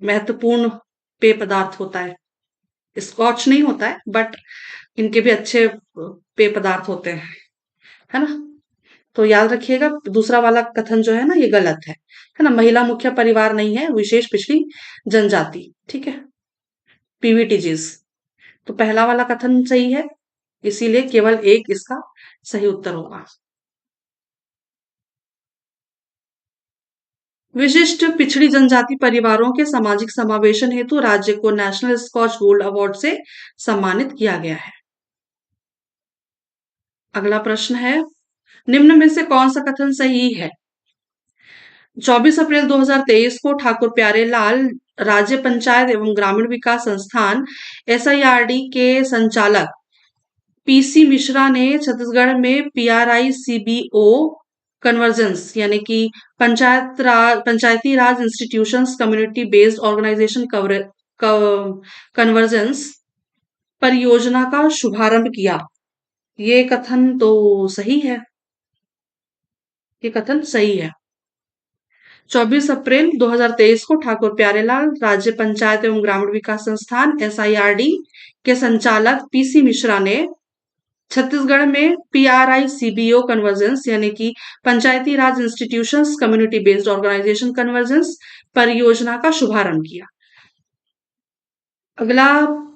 महत्वपूर्ण पेय पदार्थ होता है, स्कॉच नहीं होता है बट इनके भी अच्छे पेय पदार्थ होते हैं, है ना। तो याद रखिएगा दूसरा वाला कथन जो है ना ये गलत है ना। महिला मुख्य परिवार नहीं है, विशेष पिछड़ी जनजाति, ठीक है, पीवीटीजीज। तो पहला वाला कथन सही है, इसीलिए केवल एक इसका सही उत्तर होगा। विशिष्ट पिछड़ी जनजाति परिवारों के सामाजिक समावेशन हेतु राज्य को नेशनल स्कॉच गोल्ड अवार्ड से सम्मानित किया गया है। अगला प्रश्न है, निम्न में से कौन सा कथन सही है? 24 अप्रैल 2023 को ठाकुर प्यारेलाल राज्य पंचायत एवं ग्रामीण विकास संस्थान एसआईआरडी के संचालक पीसी मिश्रा ने छत्तीसगढ़ में पीआरआई सीबीओ कन्वर्जेंस यानी कि Panchayati Raj institutions community based organisation convergence परियोजना का शुभारंभ किया। ये कथन तो सही है, ये कथन सही है। 24 अप्रैल 2023 को ठाकुर प्यारेलाल राज्य पंचायत एवं ग्रामीण विकास संस्थान एसआईआरडी के संचालक पीसी मिश्रा ने छत्तीसगढ़ में पीआरआई सीबीओ कन्वर्जेंस यानी कि Panchayati Raj institutions community based organisation convergence परियोजना का शुभारंभ किया। अगला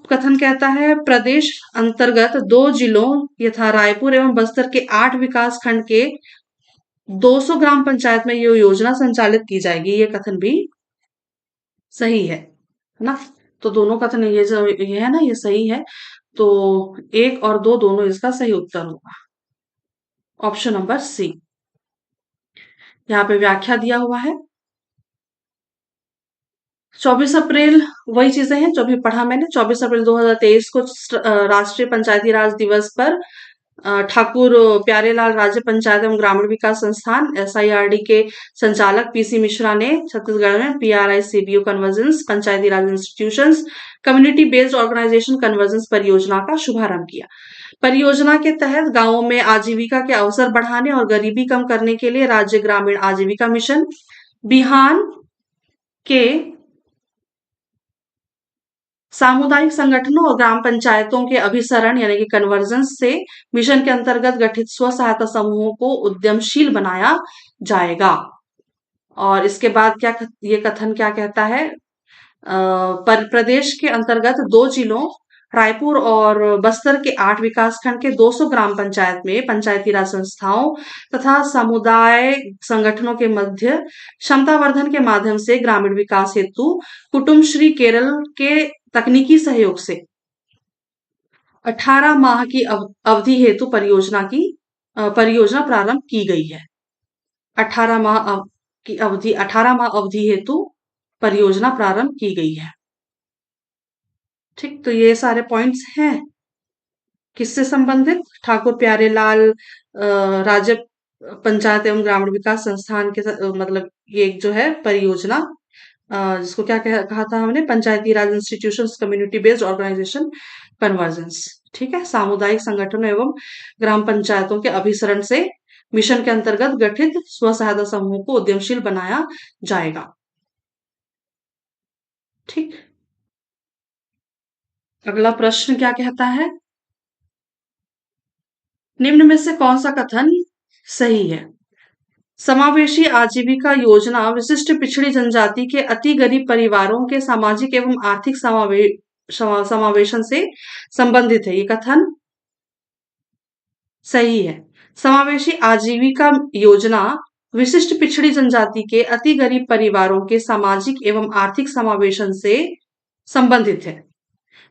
कथन कहता है, प्रदेश अंतर्गत 2 जिलों यथा रायपुर एवं बस्तर के 8 विकास खंड के 200 ग्राम पंचायत में ये योजना संचालित की जाएगी। ये कथन भी सही है ना। तो दोनों कथन ये है ना, ये सही है। तो 1 और 2 दोनों इसका सही उत्तर होगा, ऑप्शन नंबर सी। यहाँ पे व्याख्या दिया हुआ है। 24 अप्रैल वही चीजें हैं जो अभी पढ़ा मैंने। 24 अप्रैल 2023 को राष्ट्रीय पंचायती राज दिवस पर ठाकुर प्यारेलाल राज्य पंचायत एवं ग्रामीण विकास संस्थान एसआईआरडी के संचालक पीसी मिश्रा ने छत्तीसगढ़ में PRI CBO convergence Panchayati Raj institutions community based organisation convergence परियोजना का शुभारंभ किया। परियोजना के तहत गांवों में आजीविका के अवसर बढ़ाने और गरीबी कम करने के लिए राज्य ग्रामीण आजीविका मिशन बिहान के सामुदायिक संगठनों और ग्राम पंचायतों के अभिसरण यानी कि कन्वर्जेंस से मिशन के अंतर्गत गठित स्व सहायता समूहों को उद्यमशील बनाया जाएगा। और इसके बाद ये कथन क्या कहता है? पर प्रदेश के अंतर्गत 2 जिलों रायपुर और बस्तर के 8 विकासखंड के 200 ग्राम पंचायत में पंचायती राज संस्थाओं तथा समुदाय संगठनों के मध्य क्षमतावर्धन के माध्यम से ग्रामीण विकास हेतु कुटुंबश्री केरल के तकनीकी सहयोग से 18 माह की अवधि हेतु परियोजना प्रारंभ की गई है। 18 माह की अवधि 18 माह अवधि हेतु परियोजना प्रारंभ की गई है। ठीक, तो ये सारे पॉइंट्स हैं किससे संबंधित? ठाकुर प्यारेलाल राज्य पंचायत एवं ग्रामीण विकास संस्थान के मतलब ये एक जो है परियोजना जिसको क्या कहा था हमने? Panchayati Raj institutions community based organisation convergence. ठीक है, सामुदायिक संगठनों एवं ग्राम पंचायतों के अभिसरण से मिशन के अंतर्गत गठित स्व सहायता समूह को उद्यमशील बनाया जाएगा। ठीक, अगला प्रश्न क्या कहता है? निम्न में से कौन सा कथन सही है? समावेशी आजीविका योजना विशिष्ट पिछड़ी जनजाति के अति गरीब परिवारों के सामाजिक एवं आर्थिक समावेशन से संबंधित है। ये कथन सही है। समावेशी आजीविका योजना विशिष्ट पिछड़ी जनजाति के अति गरीब परिवारों के सामाजिक एवं आर्थिक समावेशन से संबंधित है।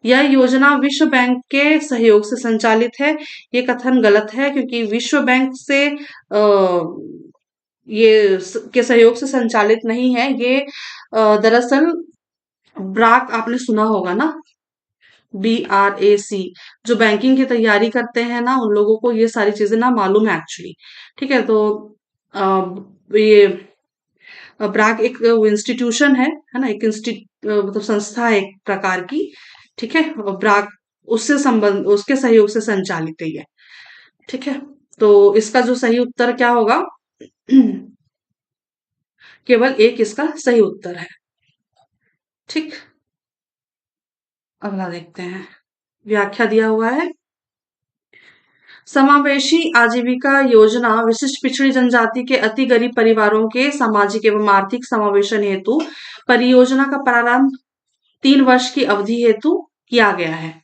यह योजना विश्व बैंक के सहयोग से संचालित है। ये कथन गलत है क्योंकि विश्व बैंक से के सहयोग से संचालित नहीं है। ये दरअसल ब्राक आपने सुना होगा ना, BRAC, जो बैंकिंग की तैयारी करते हैं ना उन लोगों को ये सारी चीजें ना मालूम है एक्चुअली। ठीक है, तो ये ब्राक एक इंस्टीट्यूशन है ना, एक मतलब संस्था है एक प्रकार की। ठीक है, ब्राक उसके सहयोग से संचालित है ये। ठीक है, तो इसका जो सही उत्तर क्या होगा? केवल एक इसका सही उत्तर है। ठीक, अगला देखते हैं। व्याख्या दिया हुआ है, समावेशी आजीविका योजना विशिष्ट पिछड़ी जनजाति के अति गरीब परिवारों के सामाजिक एवं आर्थिक समावेशन हेतु परियोजना का प्रारंभ 3 वर्ष की अवधि हेतु किया गया है।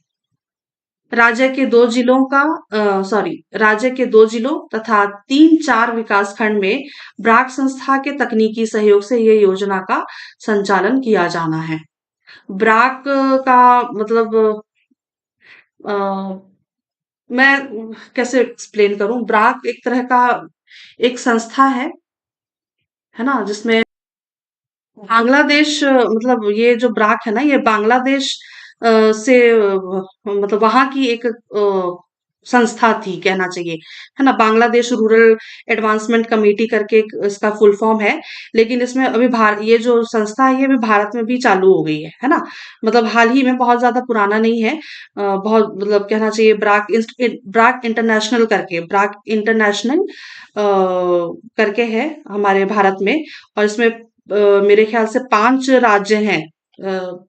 राज्य के 2 जिलों तथा 3-4 विकासखंड में ब्राक संस्था के तकनीकी सहयोग से ये योजना का संचालन किया जाना है। ब्राक का मतलब मैं कैसे एक्सप्लेन करूं? ब्राक एक तरह का एक संस्था है ना, जिसमें बांग्लादेश मतलब ये जो ब्राक है ना ये बांग्लादेश से मतलब वहां की एक संस्था थी कहना चाहिए, है ना। बांग्लादेश रूरल एडवांसमेंट कमेटी करके इसका फुल फॉर्म है। लेकिन इसमें अभी ये जो संस्था है ये अभी भारत में भी चालू हो गई है ना। मतलब हाल ही में, बहुत ज्यादा पुराना नहीं है। बहुत मतलब कहना चाहिए ब्राक इंटरनेशनल करके है हमारे भारत में। और इसमें मेरे ख्याल से 5 राज्य हैं।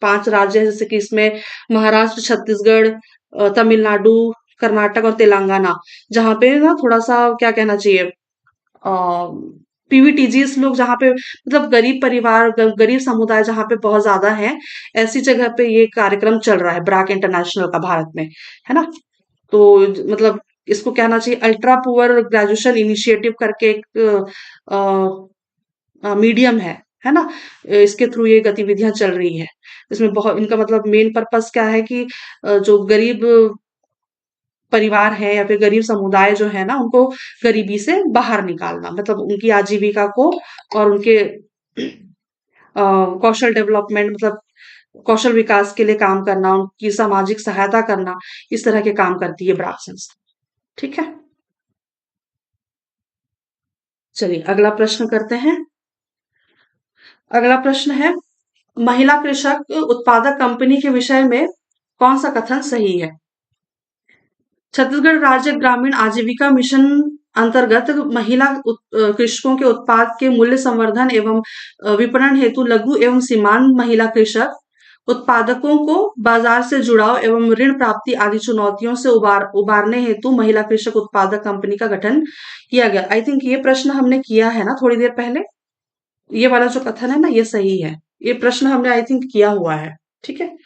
5 राज्य हैं, जैसे कि इसमें महाराष्ट्र, छत्तीसगढ़, तमिलनाडु, कर्नाटक और तेलंगाना, जहाँ पे ना थोड़ा सा क्या कहना चाहिए PVTGs लोग जहाँ पे मतलब गरीब परिवार, गरीब समुदाय जहाँ पे बहुत ज्यादा है, ऐसी जगह पे ये कार्यक्रम चल रहा है ब्राक इंटरनेशनल का भारत में, है ना। तो मतलब इसको कहना चाहिए अल्ट्रा पुअर ग्रेजुएशन इनिशिएटिव करके एक मीडियम है ना। इसके थ्रू ये गतिविधियां चल रही है। इसमें बहुत इनका मतलब मेन पर्पस क्या है कि जो गरीब परिवार है या फिर गरीब समुदाय जो है ना उनको गरीबी से बाहर निकालना, मतलब उनकी आजीविका को और उनके कौशल डेवलपमेंट मतलब कौशल विकास के लिए काम करना, उनकी सामाजिक सहायता करना, इस तरह के काम करती है ब्राक संस्था। ठीक है, चलिए अगला प्रश्न करते हैं। अगला प्रश्न है, महिला कृषक उत्पादक कंपनी के विषय में कौन सा कथन सही है? छत्तीसगढ़ राज्य ग्रामीण आजीविका मिशन अंतर्गत महिला कृषकों के उत्पाद के मूल्य संवर्धन एवं विपणन हेतु लघु एवं सीमांत महिला कृषक उत्पादकों को बाजार से जुड़ाव एवं ऋण प्राप्ति आदि चुनौतियों से उबारने हेतु महिला कृषक उत्पादक कंपनी का गठन किया गया। आई थिंक ये प्रश्न हमने किया है ना थोड़ी देर पहले। ये वाला जो कथन है ना, ये सही है। ये प्रश्न हमने आई थिंक किया हुआ है। ठीक है।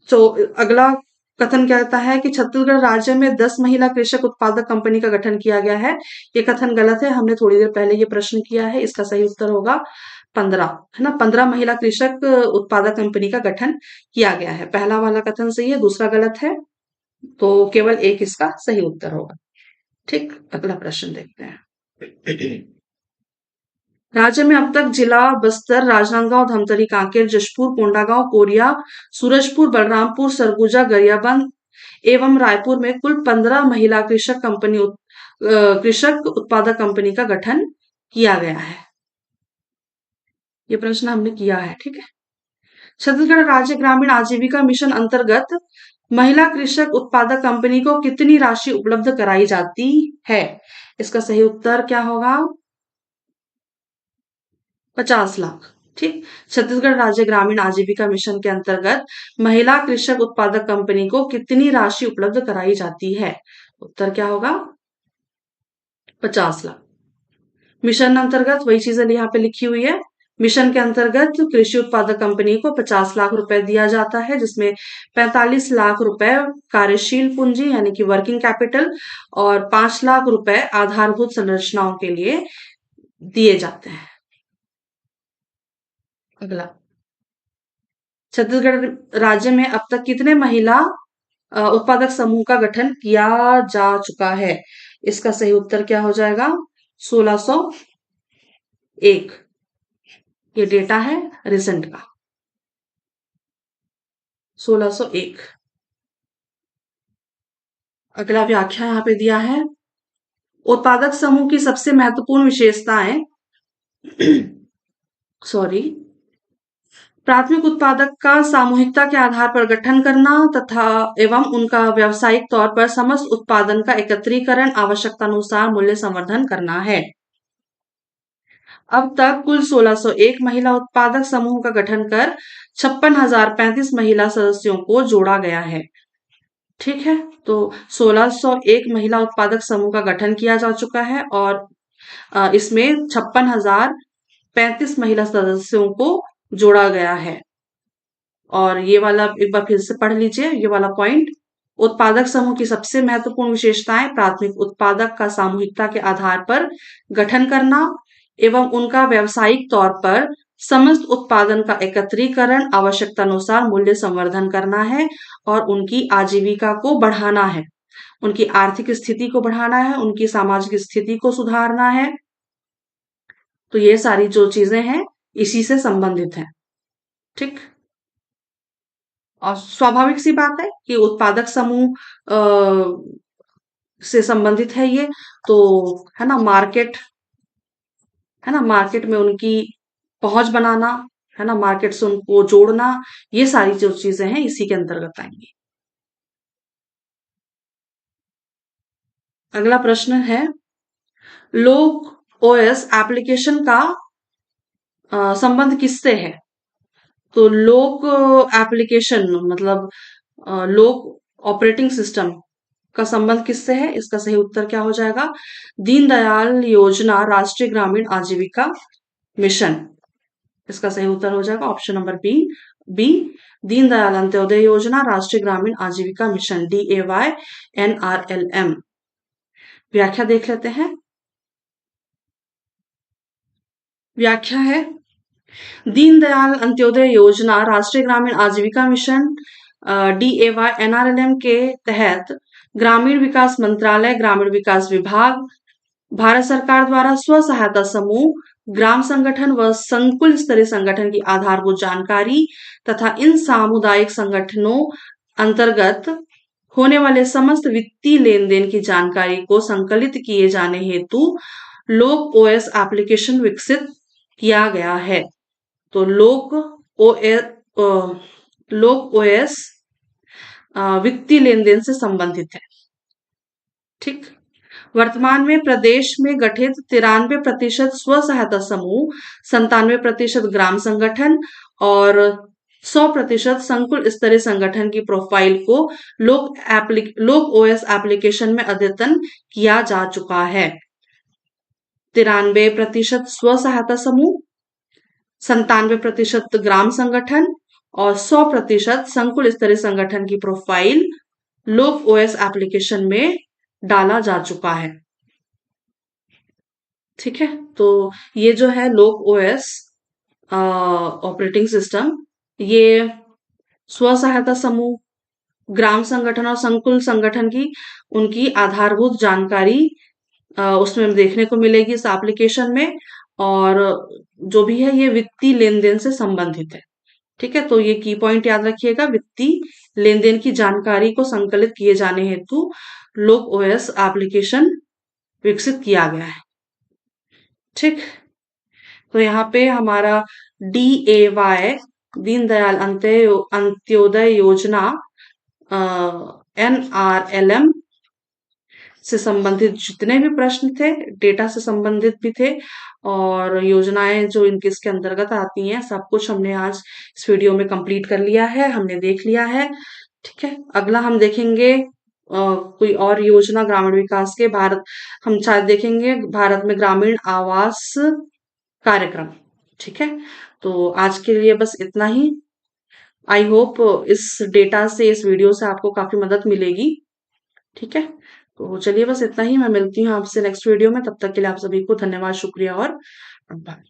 तो अगला कथन कहता है कि छत्तीसगढ़ राज्य में 10 महिला कृषक उत्पादक कंपनी का गठन किया गया है। ये कथन गलत है। हमने थोड़ी देर पहले ये प्रश्न किया है। इसका सही उत्तर होगा 15, है ना। 15 महिला कृषक उत्पादक कंपनी का गठन किया गया है। पहला वाला कथन सही है, दूसरा गलत है। तो केवल एक इसका सही उत्तर होगा। ठीक, अगला प्रश्न देखते हैं। राज्य में अब तक जिला बस्तर, राजनांदगांव, धमतरी, कांकेर, जशपुर, कोंडागांव, कोरिया, सूरजपुर, बलरामपुर, सरगुजा, गरियाबंद एवं रायपुर में कुल 15 महिला कृषक उत्पादक कंपनी का गठन किया गया है। ये प्रश्न हमने किया है। ठीक है। छत्तीसगढ़ राज्य ग्रामीण आजीविका मिशन अंतर्गत महिला कृषक उत्पादक कंपनी को कितनी राशि उपलब्ध कराई जाती है? इसका सही उत्तर क्या होगा? 50 लाख। ठीक। छत्तीसगढ़ राज्य ग्रामीण आजीविका मिशन के अंतर्गत महिला कृषक उत्पादक कंपनी को कितनी राशि उपलब्ध कराई जाती है? उत्तर क्या होगा? 50 लाख। मिशन अंतर्गत वही चीजें यहाँ पे लिखी हुई है। मिशन के अंतर्गत कृषि उत्पादक कंपनी को 50 लाख रुपए दिया जाता है, जिसमें 45 लाख रुपए कार्यशील पूंजी यानी कि वर्किंग कैपिटल और 5 लाख रुपए आधारभूत संरचनाओं के लिए दिए जाते हैं। अगला, छत्तीसगढ़ राज्य में अब तक कितने महिला उत्पादक समूह का गठन किया जा चुका है? इसका सही उत्तर क्या हो जाएगा? 1601। ये डेटा है रिसेंट का। 1601। अगला व्याख्या यहाँ पे दिया है। उत्पादक समूह की सबसे महत्वपूर्ण विशेषताएं सॉरी प्राथमिक उत्पादक का सामूहिकता के आधार पर गठन करना तथा एवं उनका व्यावसायिक तौर पर समस्त उत्पादन का एकत्रीकरण आवश्यकतानुसार मूल्य संवर्धन करना है। अब तक कुल 1601 महिला उत्पादक समूह का गठन कर 56,035 महिला सदस्यों को जोड़ा गया है। ठीक है। तो 1601 महिला उत्पादक समूह का गठन किया जा चुका है और इसमें 56,035 महिला सदस्यों को जोड़ा गया है। और ये वाला एक बार फिर से पढ़ लीजिए, ये वाला पॉइंट। उत्पादक समूह की सबसे महत्वपूर्ण विशेषताएं प्राथमिक उत्पादक का सामूहिकता के आधार पर गठन करना एवं उनका व्यावसायिक तौर पर समस्त उत्पादन का एकत्रीकरण आवश्यकतानुसार मूल्य संवर्धन करना है और उनकी आजीविका को बढ़ाना है, उनकी आर्थिक स्थिति को बढ़ाना है, उनकी सामाजिक स्थिति को सुधारना है। तो ये सारी जो चीजें हैं इसी से संबंधित हैं। ठीक। और स्वाभाविक सी बात है कि उत्पादक समूह से संबंधित है ये, तो है ना। मार्केट, है ना, मार्केट में उनकी पहुंच बनाना, है ना, मार्केट से उनको जोड़ना, ये सारी जो चीजें हैं इसी के अंतर्गत आएंगी। अगला प्रश्न है, लोक ओएस एप्लीकेशन का संबंध किससे है? तो लोक एप्लीकेशन मतलब लोक ऑपरेटिंग सिस्टम का संबंध किससे है? इसका सही उत्तर क्या हो जाएगा? दीनदयाल योजना राष्ट्रीय ग्रामीण आजीविका मिशन। इसका सही उत्तर हो जाएगा option number B B Deendayal Antyodaya Yojana राष्ट्रीय ग्रामीण आजीविका मिशन, DAYNRLM। व्याख्या देख लेते हैं। व्याख्या है, दीनदयाल अंत्योदय योजना राष्ट्रीय ग्रामीण आजीविका मिशन DAYNRLM के तहत ग्रामीण विकास मंत्रालय, ग्रामीण विकास विभाग, भारत सरकार द्वारा स्व सहायता समूह, ग्राम संगठन व संकुल स्तरीय संगठन की आधारभूत जानकारी तथा इन सामुदायिक संगठनों अंतर्गत होने वाले समस्त वित्तीय लेन देन की जानकारी को संकलित किए जाने हेतु लोक ओएस एप्लीकेशन विकसित किया गया है। तो लोक ओएस वित्तीय लेन देन से संबंधित है। ठीक। वर्तमान में प्रदेश में गठित 93% स्व सहायता समूह, 97% ग्राम संगठन और 100% संकुल स्तरीय संगठन की प्रोफाइल को लोक ओएस एप्लीकेशन में अद्यतन किया जा चुका है। 93% स्व सहायता समूह, 97% ग्राम संगठन और 100% संकुल स्तरीय संगठन की प्रोफाइल लोक ओएस एप्लीकेशन में डाला जा चुका है। ठीक है, तो ये जो है लोक ओएस ऑपरेटिंग सिस्टम, ये स्व सहायता समूह, ग्राम संगठन और संकुल संगठन की उनकी आधारभूत जानकारी उसमें देखने को मिलेगी इस एप्लीकेशन में। और जो भी है ये वित्तीय लेन देन से संबंधित है। ठीक है, तो ये की पॉइंट याद रखिएगा, वित्तीय लेन देन की जानकारी को संकलित किए जाने हेतु लोक ओएस एप्लीकेशन विकसित किया गया है। ठीक, तो यहाँ पे हमारा DAY दीनदयाल अंत्योदय योजना NRLM से संबंधित जितने भी प्रश्न थे, डेटा से संबंधित भी थे और योजनाएं जो इनके इसके अंतर्गत आती हैं, सब कुछ हमने आज इस वीडियो में कंप्लीट कर लिया है, हमने देख लिया है। ठीक है, अगला हम देखेंगे कोई और योजना ग्रामीण विकास के हम शायद देखेंगे भारत में ग्रामीण आवास कार्यक्रम। ठीक है, तो आज के लिए बस इतना ही। आई होप इस डेटा से, इस वीडियो से आपको काफी मदद मिलेगी। ठीक है, तो चलिए बस इतना ही। मैं मिलती हूँ आपसे नेक्स्ट वीडियो में, तब तक के लिए आप सभी को धन्यवाद, शुक्रिया और आभार।